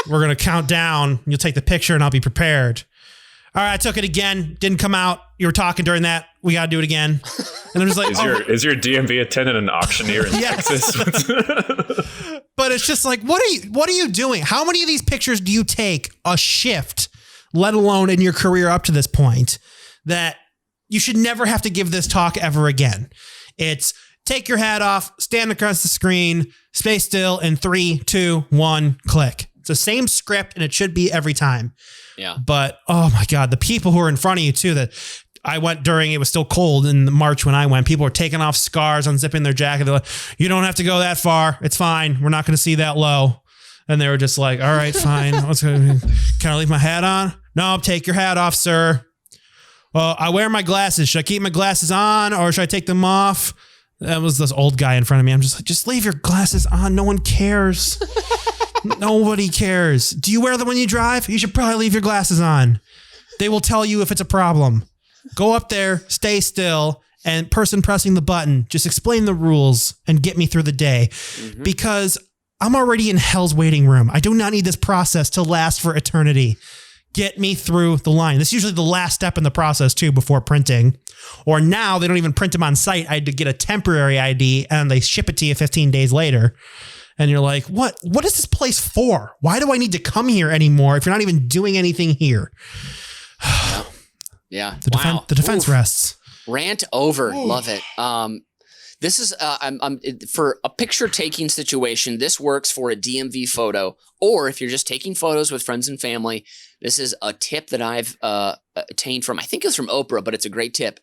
Speaker 2: We're going to count down. You'll take the picture, and I'll be prepared. All right, I took it again. Didn't come out. You were talking during that. We got to do it again. And I'm just like,
Speaker 3: is your DMV attendant an auctioneer in Texas?
Speaker 2: But it's just like, what are you doing? How many of these pictures do you take a shift, let alone in your career up to this point, that you should never have to give this talk ever again? It's take your hat off, stand across the screen, stay still, in 3, 2, 1, click. It's the same script, and it should be every time.
Speaker 1: Yeah.
Speaker 2: But, oh my God, the people who are in front of you too, that I went during, it was still cold in March when I went. People were taking off scarves, unzipping their jacket. They're like, you don't have to go that far. It's fine. We're not going to see that low. And they were just like, all right, fine. Can I leave my hat on? No, take your hat off, sir. Well, I wear my glasses. Should I keep my glasses on or should I take them off? That was this old guy in front of me. I'm just like, just leave your glasses on. No one cares. Nobody cares. Do you wear them when you drive? You should probably leave your glasses on. They will tell you if it's a problem. Go up there, stay still, and person pressing the button, just explain the rules and get me through the day. Mm-hmm. Because I'm already in hell's waiting room. I do not need this process to last for eternity. Get me through the line. This is usually the last step in the process too before printing. Or now they don't even print them on site. I had to get a temporary ID and they ship it to you 15 days later. And you're like, what is this place for? Why do I need to come here anymore if you're not even doing anything here?
Speaker 1: Yeah.
Speaker 2: The defense rests.
Speaker 1: Rant over. Ooh. Love it. This is for a picture taking situation. This works for a DMV photo, or if you're just taking photos with friends and family. This is a tip that I've attained from, I think it was from Oprah, but it's a great tip.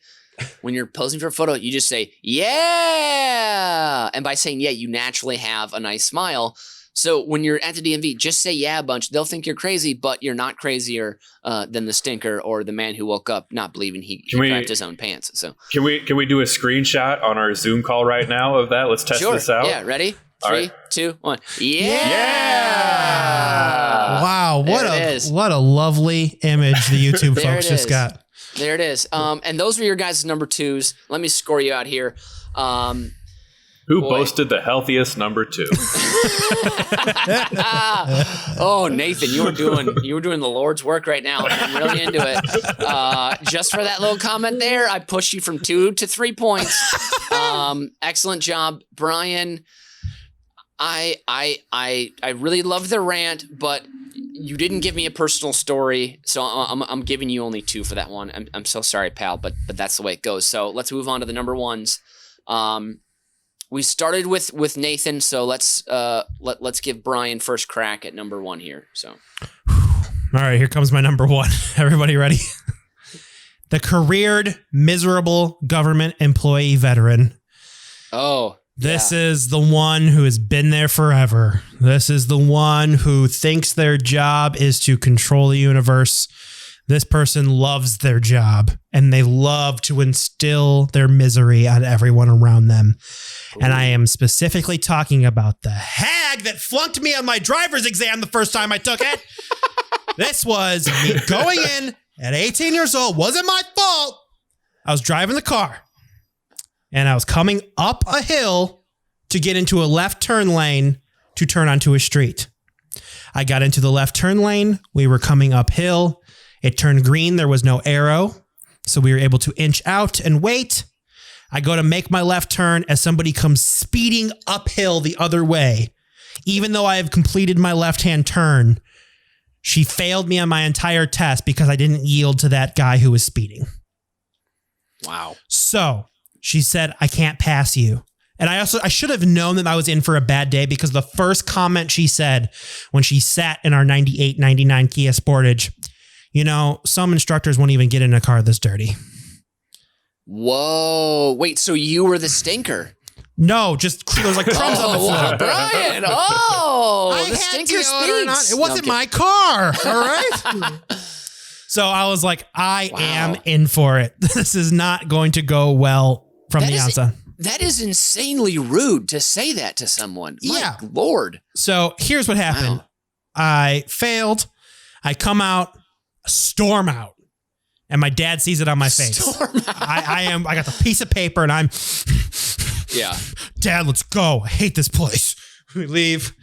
Speaker 1: When you're posing for a photo, you just say, yeah. And by saying yeah, you naturally have a nice smile. So when you're at the DMV, just say yeah a bunch. They'll think you're crazy, but you're not crazier than the stinker or the man who woke up not believing he crapped his own pants. So can we
Speaker 3: do a screenshot on our Zoom call right now of that? Let's test this out.
Speaker 1: Yeah, ready? 3, 2, 1.
Speaker 2: Yeah! Wow, what a lovely image the YouTube folks just got.
Speaker 1: There it is. And those were your guys' number 2s. Let me score you out here.
Speaker 3: Who boasted the healthiest number 2?
Speaker 1: Oh, Nathan, you were doing the Lord's work right now. I'm really into it. Just for that little comment there, I pushed you from 2 to 3 points. Excellent job, Brian. I really love the rant, but you didn't give me a personal story, so I'm giving you only 2 for that one. I'm so sorry, pal, but that's the way it goes. So let's move on to the number ones. We started with Nathan, so let's give Brian first crack at number 1 here. So,
Speaker 2: all right, here comes my number 1. Everybody ready? The careered, miserable government employee veteran.
Speaker 1: Oh,
Speaker 2: this is the one who has been there forever. This is the one who thinks their job is to control the universe. This person loves their job, and they love to instill their misery on everyone around them. Ooh. And I am specifically talking about the hag that flunked me on my driver's exam the first time I took it. This was me going in at 18 years old. Wasn't my fault. I was driving the car, and I was coming up a hill to get into a left turn lane to turn onto a street. I got into the left turn lane. We were coming uphill. It turned green. There was no arrow, so we were able to inch out and wait. I go to make my left turn as somebody comes speeding uphill the other way. Even though I have completed my left-hand turn, she failed me on my entire test because I didn't yield to that guy who was speeding.
Speaker 1: Wow. So
Speaker 2: she said, I can't pass you. And I should have known that I was in for a bad day, because the first comment she said when she sat in our 98, 99 Kia Sportage, you know, some instructors won't even get in a car this dirty.
Speaker 1: Whoa. Wait, so you were the stinker?
Speaker 2: No, just there was like crumbs on the floor.
Speaker 1: Brian, the stinker
Speaker 2: speaks. It wasn't my car, all right? So I was like, I am in for it. This is not going to go well from the outside.
Speaker 1: That is insanely rude to say that to someone. My Lord.
Speaker 2: So here's what happened. Wow. I failed. I come out, storm out, and my dad sees it on my face. I got the piece of paper, and I'm Dad, let's go. I hate this place. We leave,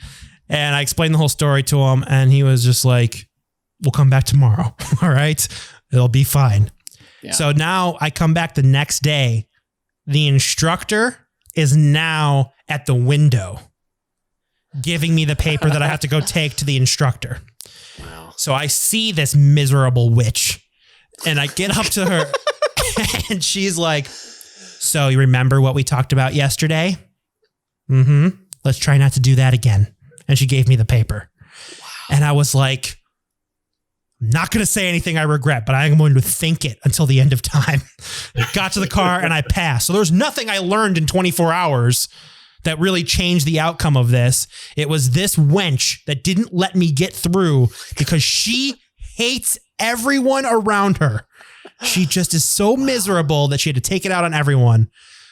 Speaker 2: and I explained the whole story to him, and he was just like, we'll come back tomorrow. All right, it'll be fine. Yeah. So now I come back the next day. The instructor is now at the window giving me the paper that I have to go take to the instructor. Wow. So I see this miserable witch, and I get up to her and she's like, so you remember what we talked about yesterday? Mm-hmm. Let's try not to do that again. And she gave me the paper. Wow. And I was like, I'm not going to say anything I regret, but I'm going to think it until the end of time. Got to the car and I passed. So there's nothing I learned in 24 hours that really changed the outcome of this. It was this wench that didn't let me get through because she hates everyone around her. She just is so miserable that she had to take it out on everyone.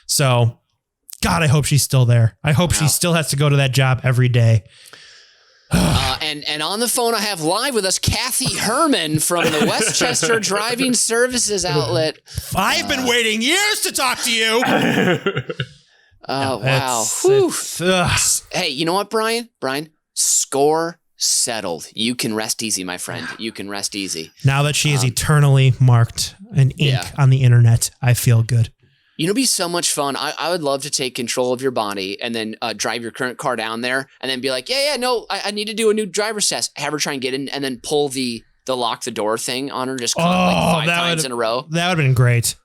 Speaker 2: So, God, I hope she's still there. I hope she still has to go to that job every day.
Speaker 1: And on the phone, I have live with us Kathy Herman from the Westchester Driving Services Outlet.
Speaker 2: I've been waiting years to talk to you.
Speaker 1: Oh, wow. Hey, you know what, Brian? Brian, score settled. You can rest easy, my friend. You can rest easy.
Speaker 2: Now that she is eternally marked in ink on the internet, I feel good.
Speaker 1: You know, it'd be so much fun. I would love to take control of your body and then drive your current car down there and then be like, I need to do a new driver's test. Have her try and get in and then pull the lock the door thing on her just like 5 times in a row.
Speaker 2: That would have been great.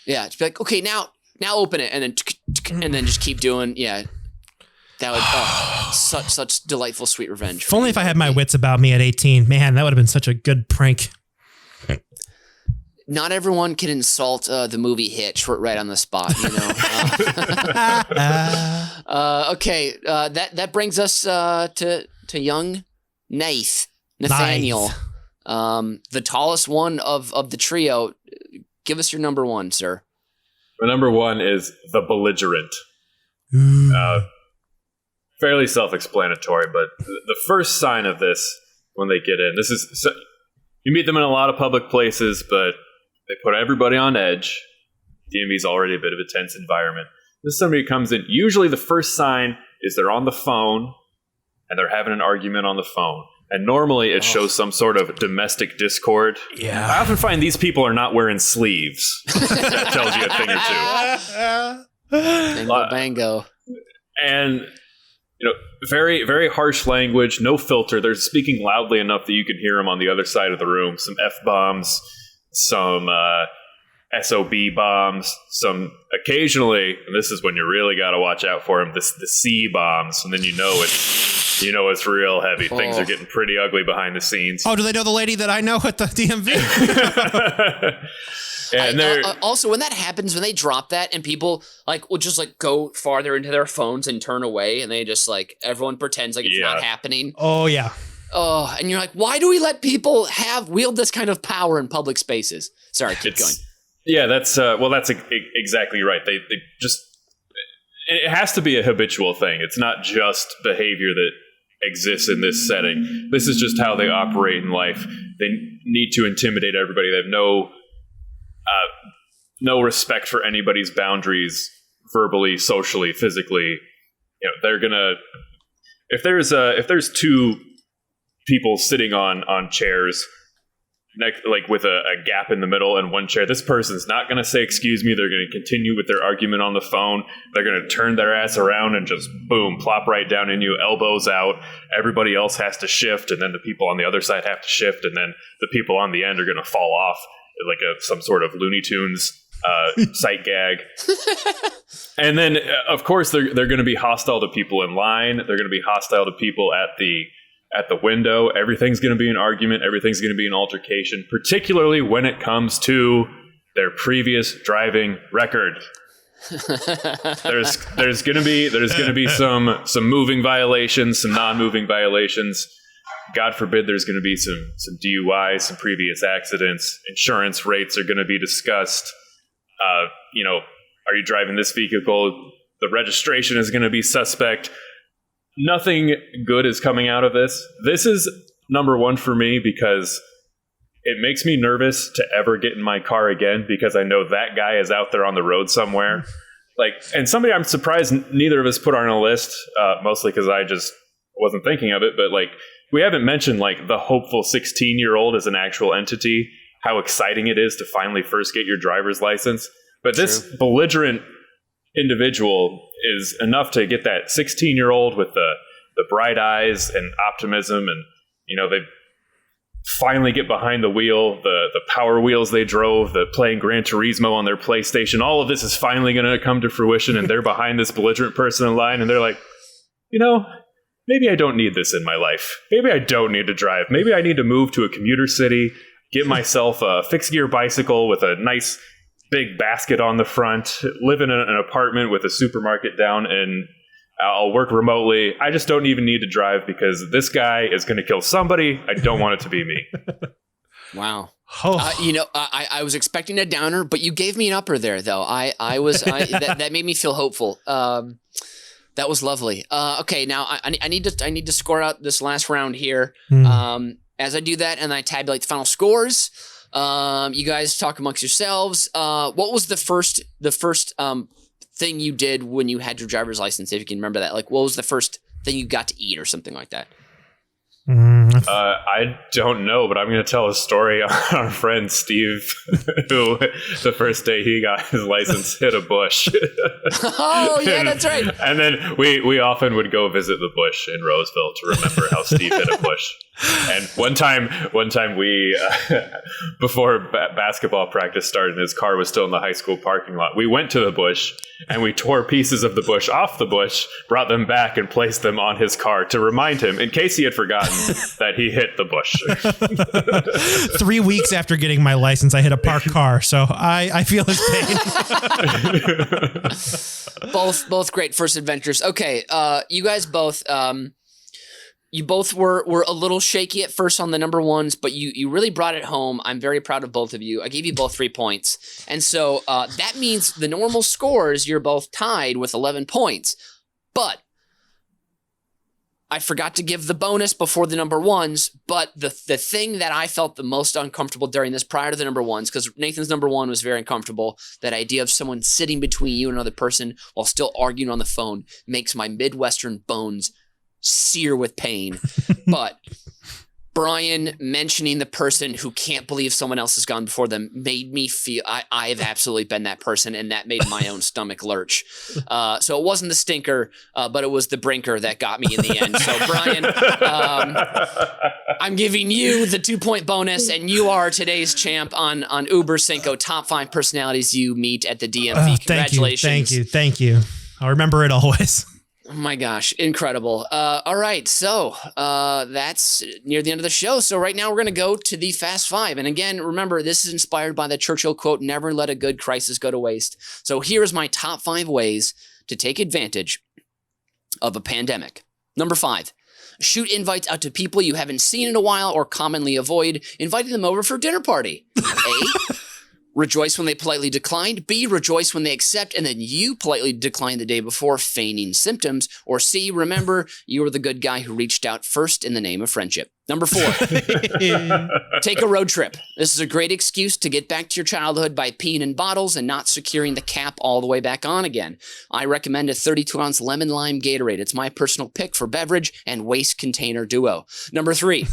Speaker 1: Yeah. Just be like, okay, now open it and then just keep doing. Yeah. That would such delightful, sweet revenge.
Speaker 2: If only if I had my wits about me at 18, man, that would have been such a good prank.
Speaker 1: Not everyone can insult the movie Hitch right on the spot, you know. Okay, that brings us to young Nathaniel, the tallest one of the trio. Give us your number one, sir.
Speaker 3: My number one is the belligerent. Fairly self-explanatory, but the first sign of this when they get in, you meet them in a lot of public places, but they put everybody on edge. DMV is already a bit of a tense environment. This somebody comes in. Usually the first sign is they're on the phone and they're having an argument on the phone. And normally it shows some sort of domestic discord.
Speaker 2: Yeah.
Speaker 3: I often find these people are not wearing sleeves. That tells you a thing or two.
Speaker 1: Bango, bango.
Speaker 3: And, very, very harsh language, no filter. They're speaking loudly enough that you can hear them on the other side of the room. Some F-bombs, some SOB bombs, some occasionally, and this is when you really got to watch out for them, the C bombs. And then it's real heavy. Things are getting pretty ugly behind the scenes.
Speaker 2: Oh, do they know the lady that I know at the DMV?
Speaker 3: And
Speaker 1: also, when that happens, when they drop that and people will just go farther into their phones and turn away, and they just everyone pretends like it's not happening.
Speaker 2: Oh yeah.
Speaker 1: Oh, and you're like, why do we let people wield this kind of power in public spaces? Sorry, keep going.
Speaker 3: Yeah, that's exactly right. They just, it has to be a habitual thing. It's not just behavior that exists in this setting. This is just how they operate in life. They need to intimidate everybody. They have no respect for anybody's boundaries, verbally, socially, physically. They're gonna, if there's two people sitting on chairs, with a gap in the middle and one chair, this person's not going to say excuse me. They're going to continue with their argument on the phone. They're going to turn their ass around and just boom, plop right down in you, elbows out. Everybody else has to shift, and then the people on the other side have to shift, and then the people on the end are going to fall off like some sort of Looney Tunes sight gag. And then of course they're going to be hostile to people in line. They're going to be hostile to people at the window. Everything's going to be an argument. Everything's going to be an altercation, particularly when it comes to their previous driving record. There's going to be some moving violations, some non-moving violations. God forbid there's going to be some DUIs, some previous accidents. Insurance rates are going to be discussed. Are you driving this vehicle? The registration is going to be suspect. Nothing good is coming out of this. This is number one for me because it makes me nervous to ever get in my car again, because I know that guy is out there on the road somewhere. And somebody I'm surprised neither of us put on a list, mostly because I just wasn't thinking of it. But we haven't mentioned the hopeful 16-year-old as an actual entity, how exciting it is to finally first get your driver's license. But this belligerent individual is enough to get that 16-year-old with the bright eyes and optimism, and they finally get behind the wheel, the power wheels they drove, the playing Gran Turismo on their PlayStation. All of this is finally going to come to fruition, and they're behind this belligerent person in line, and they're like, maybe I don't need this in my life. Maybe I don't need to drive. Maybe I need to move to a commuter city, get myself a fixed gear bicycle with a nice big basket on the front, live in an apartment with a supermarket down, and I'll work remotely. I just don't even need to drive because this guy is going to kill somebody. I don't want it to be me.
Speaker 1: Wow. I was expecting a downer, but you gave me an upper there, though. That made me feel hopeful. That was lovely. Okay, now I need to score out this last round here. As I do that, and I tabulate the final scores. You guys talk amongst yourselves. What was the first thing you did when you had your driver's license? If you can remember that, what was the first thing you got to eat or something like that?
Speaker 3: I don't know, but I'm going to tell a story on our friend Steve, who the first day he got his license hit a bush.
Speaker 1: Oh, yeah, that's right.
Speaker 3: And then we often would go visit the bush in Roseville to remember how Steve hit a bush. And one time we, before basketball practice started and his car was still in the high school parking lot, we went to the bush and we tore pieces of the bush off the bush, brought them back and placed them on his car to remind him, in case he had forgotten, that he hit the bush.
Speaker 2: 3 weeks after getting my license, I hit a parked car, so I feel his pain.
Speaker 1: Both great first adventures. Okay, you guys both you both were a little shaky at first on the number ones, but you really brought it home. I'm very proud of both of you. I gave you both 3 points, and so that means the normal scores, you're both tied with 11 points, but I forgot to give the bonus before the number ones, but the thing that I felt the most uncomfortable during this prior to the number ones, because Nathan's number one was very uncomfortable, that idea of someone sitting between you and another person while still arguing on the phone makes my Midwestern bones sear with pain. But Brian mentioning the person who can't believe someone else has gone before them made me feel I've absolutely been that person, and that made my own stomach lurch. So it wasn't the stinker, but it was the brinker that got me in the end. So Brian, I'm giving you the 2-point bonus, and you are today's champ on Uber Cinco top 5 personalities you meet at the DMV. Congratulations.
Speaker 2: Thank you. I'll remember it always.
Speaker 1: Oh my gosh, incredible. All right, so that's near the end of the show. So right now we're going to go to the Fast Five. And again, remember, this is inspired by the Churchill quote, never let a good crisis go to waste. So here's my top 5 ways to take advantage of a pandemic. Number 5, shoot invites out to people you haven't seen in a while or commonly avoid, inviting them over for a dinner party. A, rejoice when they politely declined. B, rejoice when they accept and then you politely decline the day before, feigning symptoms. Or C, remember you were the good guy who reached out first in the name of friendship. Number 4, take a road trip. This is a great excuse to get back to your childhood by peeing in bottles and not securing the cap all the way back on again. I recommend a 32-ounce lemon lime Gatorade. It's my personal pick for beverage and waste container duo. Number 3.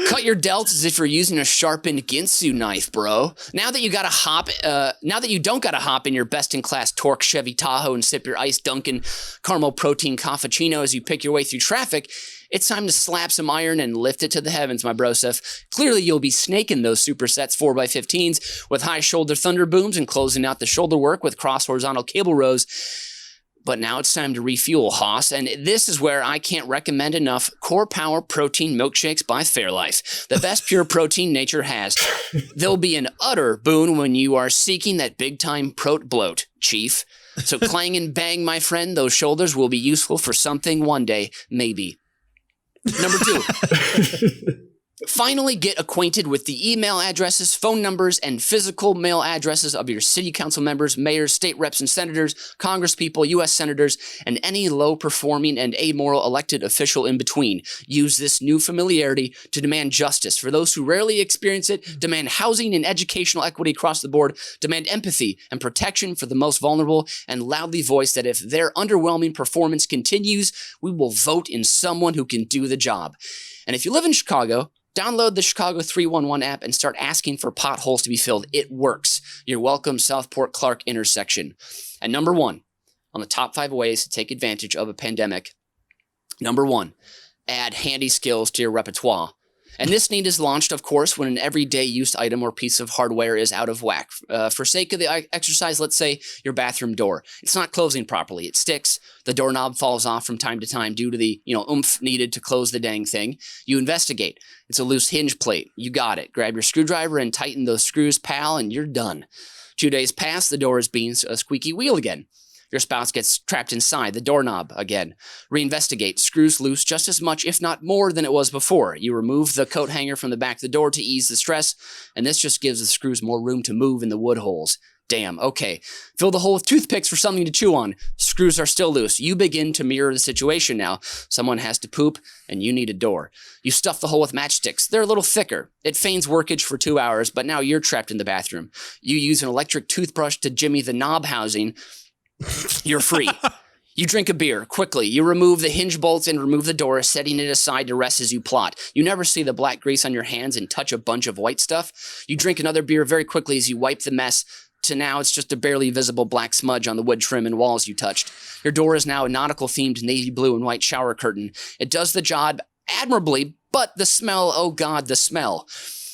Speaker 1: Cut your delts as if you're using a sharpened Ginsu knife, bro. Now that you don't gotta hop in your best-in-class torque Chevy Tahoe and sip your iced Dunkin' caramel protein cappuccino as you pick your way through traffic, it's time to slap some iron and lift it to the heavens, my broseph. Clearly, you'll be snaking those supersets 4x15s with high shoulder thunder booms and closing out the shoulder work with cross horizontal cable rows. But now it's time to refuel, Haas, and this is where I can't recommend enough Core Power Protein Milkshakes by Fairlife, the best pure protein nature has. They'll be an utter boon when you are seeking that big-time prote bloat, Chief. So clang and bang, my friend, those shoulders will be useful for something one day, maybe. Number 2. Finally, get acquainted with the email addresses, phone numbers, and physical mail addresses of your city council members, mayors, state reps and senators, congresspeople, U.S. senators, and any low-performing and amoral elected official in between. Use this new familiarity to demand justice for those who rarely experience it, demand housing and educational equity across the board, demand empathy and protection for the most vulnerable, and loudly voice that if their underwhelming performance continues, we will vote in someone who can do the job. And if you live in Chicago, download the Chicago 311 app and start asking for potholes to be filled. It works. You're welcome, Southport Clark intersection. And number 1, on the top 5 ways to take advantage of a pandemic. Number 1, add handy skills to your repertoire. And this need is launched, of course, when an everyday use item or piece of hardware is out of whack. For sake of the exercise, let's say your bathroom door. It's not closing properly. It sticks. The doorknob falls off from time to time due to the, oomph needed to close the dang thing. You investigate. It's a loose hinge plate. You got it. Grab your screwdriver and tighten those screws, pal, and you're done. 2 days pass, the door is being a squeaky wheel again. Your spouse gets trapped inside the doorknob again. Reinvestigate. Screws loose just as much, if not more, than it was before. You remove the coat hanger from the back of the door to ease the stress, and this just gives the screws more room to move in the wood holes. Damn, okay. Fill the hole with toothpicks for something to chew on. Screws are still loose. You begin to mirror the situation now. Someone has to poop, and you need a door. You stuff the hole with matchsticks. They're a little thicker. It feigns workage for 2 hours, but now you're trapped in the bathroom. You use an electric toothbrush to jimmy the knob housing. You're free. You drink a beer quickly. You remove the hinge bolts and remove the door, setting it aside to rest as you plot. You never see the black grease on your hands and touch a bunch of white stuff. You drink another beer very quickly as you wipe the mess to now it's just a barely visible black smudge on the wood trim and walls you touched. Your door is now a nautical-themed navy blue and white shower curtain. It does the job admirably, but the smell, oh God, the smell.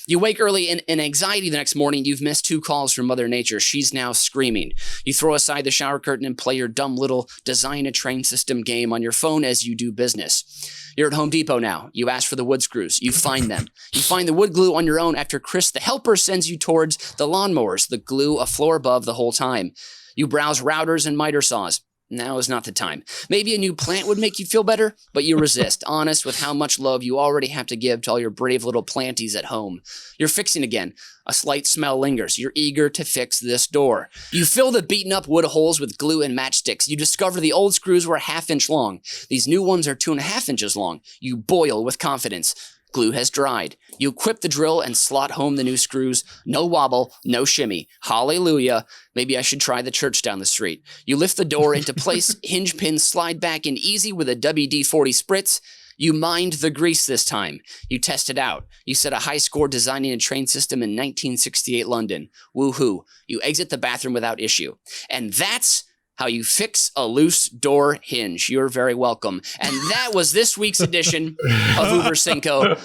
Speaker 1: You wake early in anxiety the next morning. You've missed 2 calls from Mother Nature. She's now screaming. You throw aside the shower curtain and play your dumb little design a train system game on your phone as you do business. You're at Home Depot now. You ask for the wood screws. You find them. You find the wood glue on your own after Chris, the helper, sends you towards the lawnmowers, the glue a floor above the whole time. You browse routers and miter saws. now is not the time. Maybe a new plant would make you feel better, but you resist, honest with how much love you already have to give to all your brave little planties at home. You're fixing again. A slight smell lingers. You're eager to fix this door. You fill the beaten up wood holes with glue and matchsticks. You discover the old screws were 1/2 inch long. These new ones are 2.5 inches long. You boil with confidence. Glue has dried. You equip the drill and slot home the new screws. No wobble, no shimmy. Hallelujah. Maybe I should try the church down the street. You lift the door into place. Hinge pins slide back in easy with a WD-40 spritz. You mind the grease this time. You test it out. You set a high score designing a train system in 1968 London. Woohoo. You exit the bathroom without issue. And that's how you fix a loose door hinge. You're very welcome. And that was this week's edition of Uber Cinco.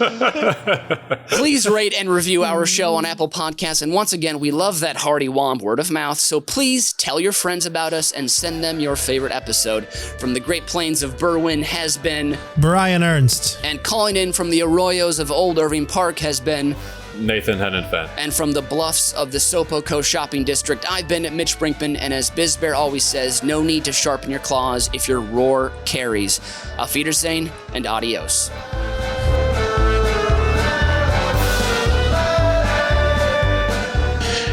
Speaker 1: Please rate and review our show on Apple Podcasts. And once again, we love that hearty womp word of mouth. So please tell your friends about us and send them your favorite episode. From the Great Plains of Berwyn has been
Speaker 2: Brian Ernst.
Speaker 1: And calling in from the arroyos of Old Irving Park has been
Speaker 3: Nathan Hennenfent.
Speaker 1: And from the bluffs of the Sopoco shopping district, I've been Mitch Brinkman, and as BizBear always says, no need to sharpen your claws if your roar carries. Auf Wiedersehen and adios.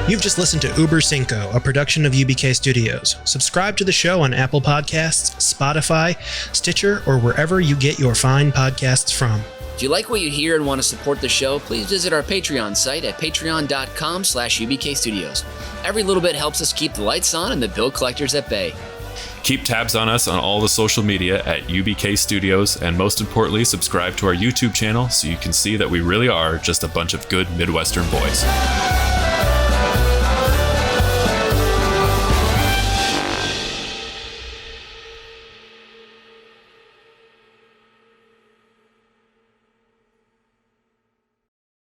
Speaker 5: You've just listened to Uber Cinco, a production of UBK Studios. Subscribe to the show on Apple Podcasts, Spotify, Stitcher, or wherever you get your fine podcasts from.
Speaker 1: If you like what you hear and want to support the show, please visit our Patreon site at patreon.com/UBK Studios. Every little bit helps us keep the lights on and the bill collectors at bay.
Speaker 4: Keep tabs on us on all the social media at UBK Studios, and most importantly, subscribe to our YouTube channel so you can see that we really are just a bunch of good Midwestern boys.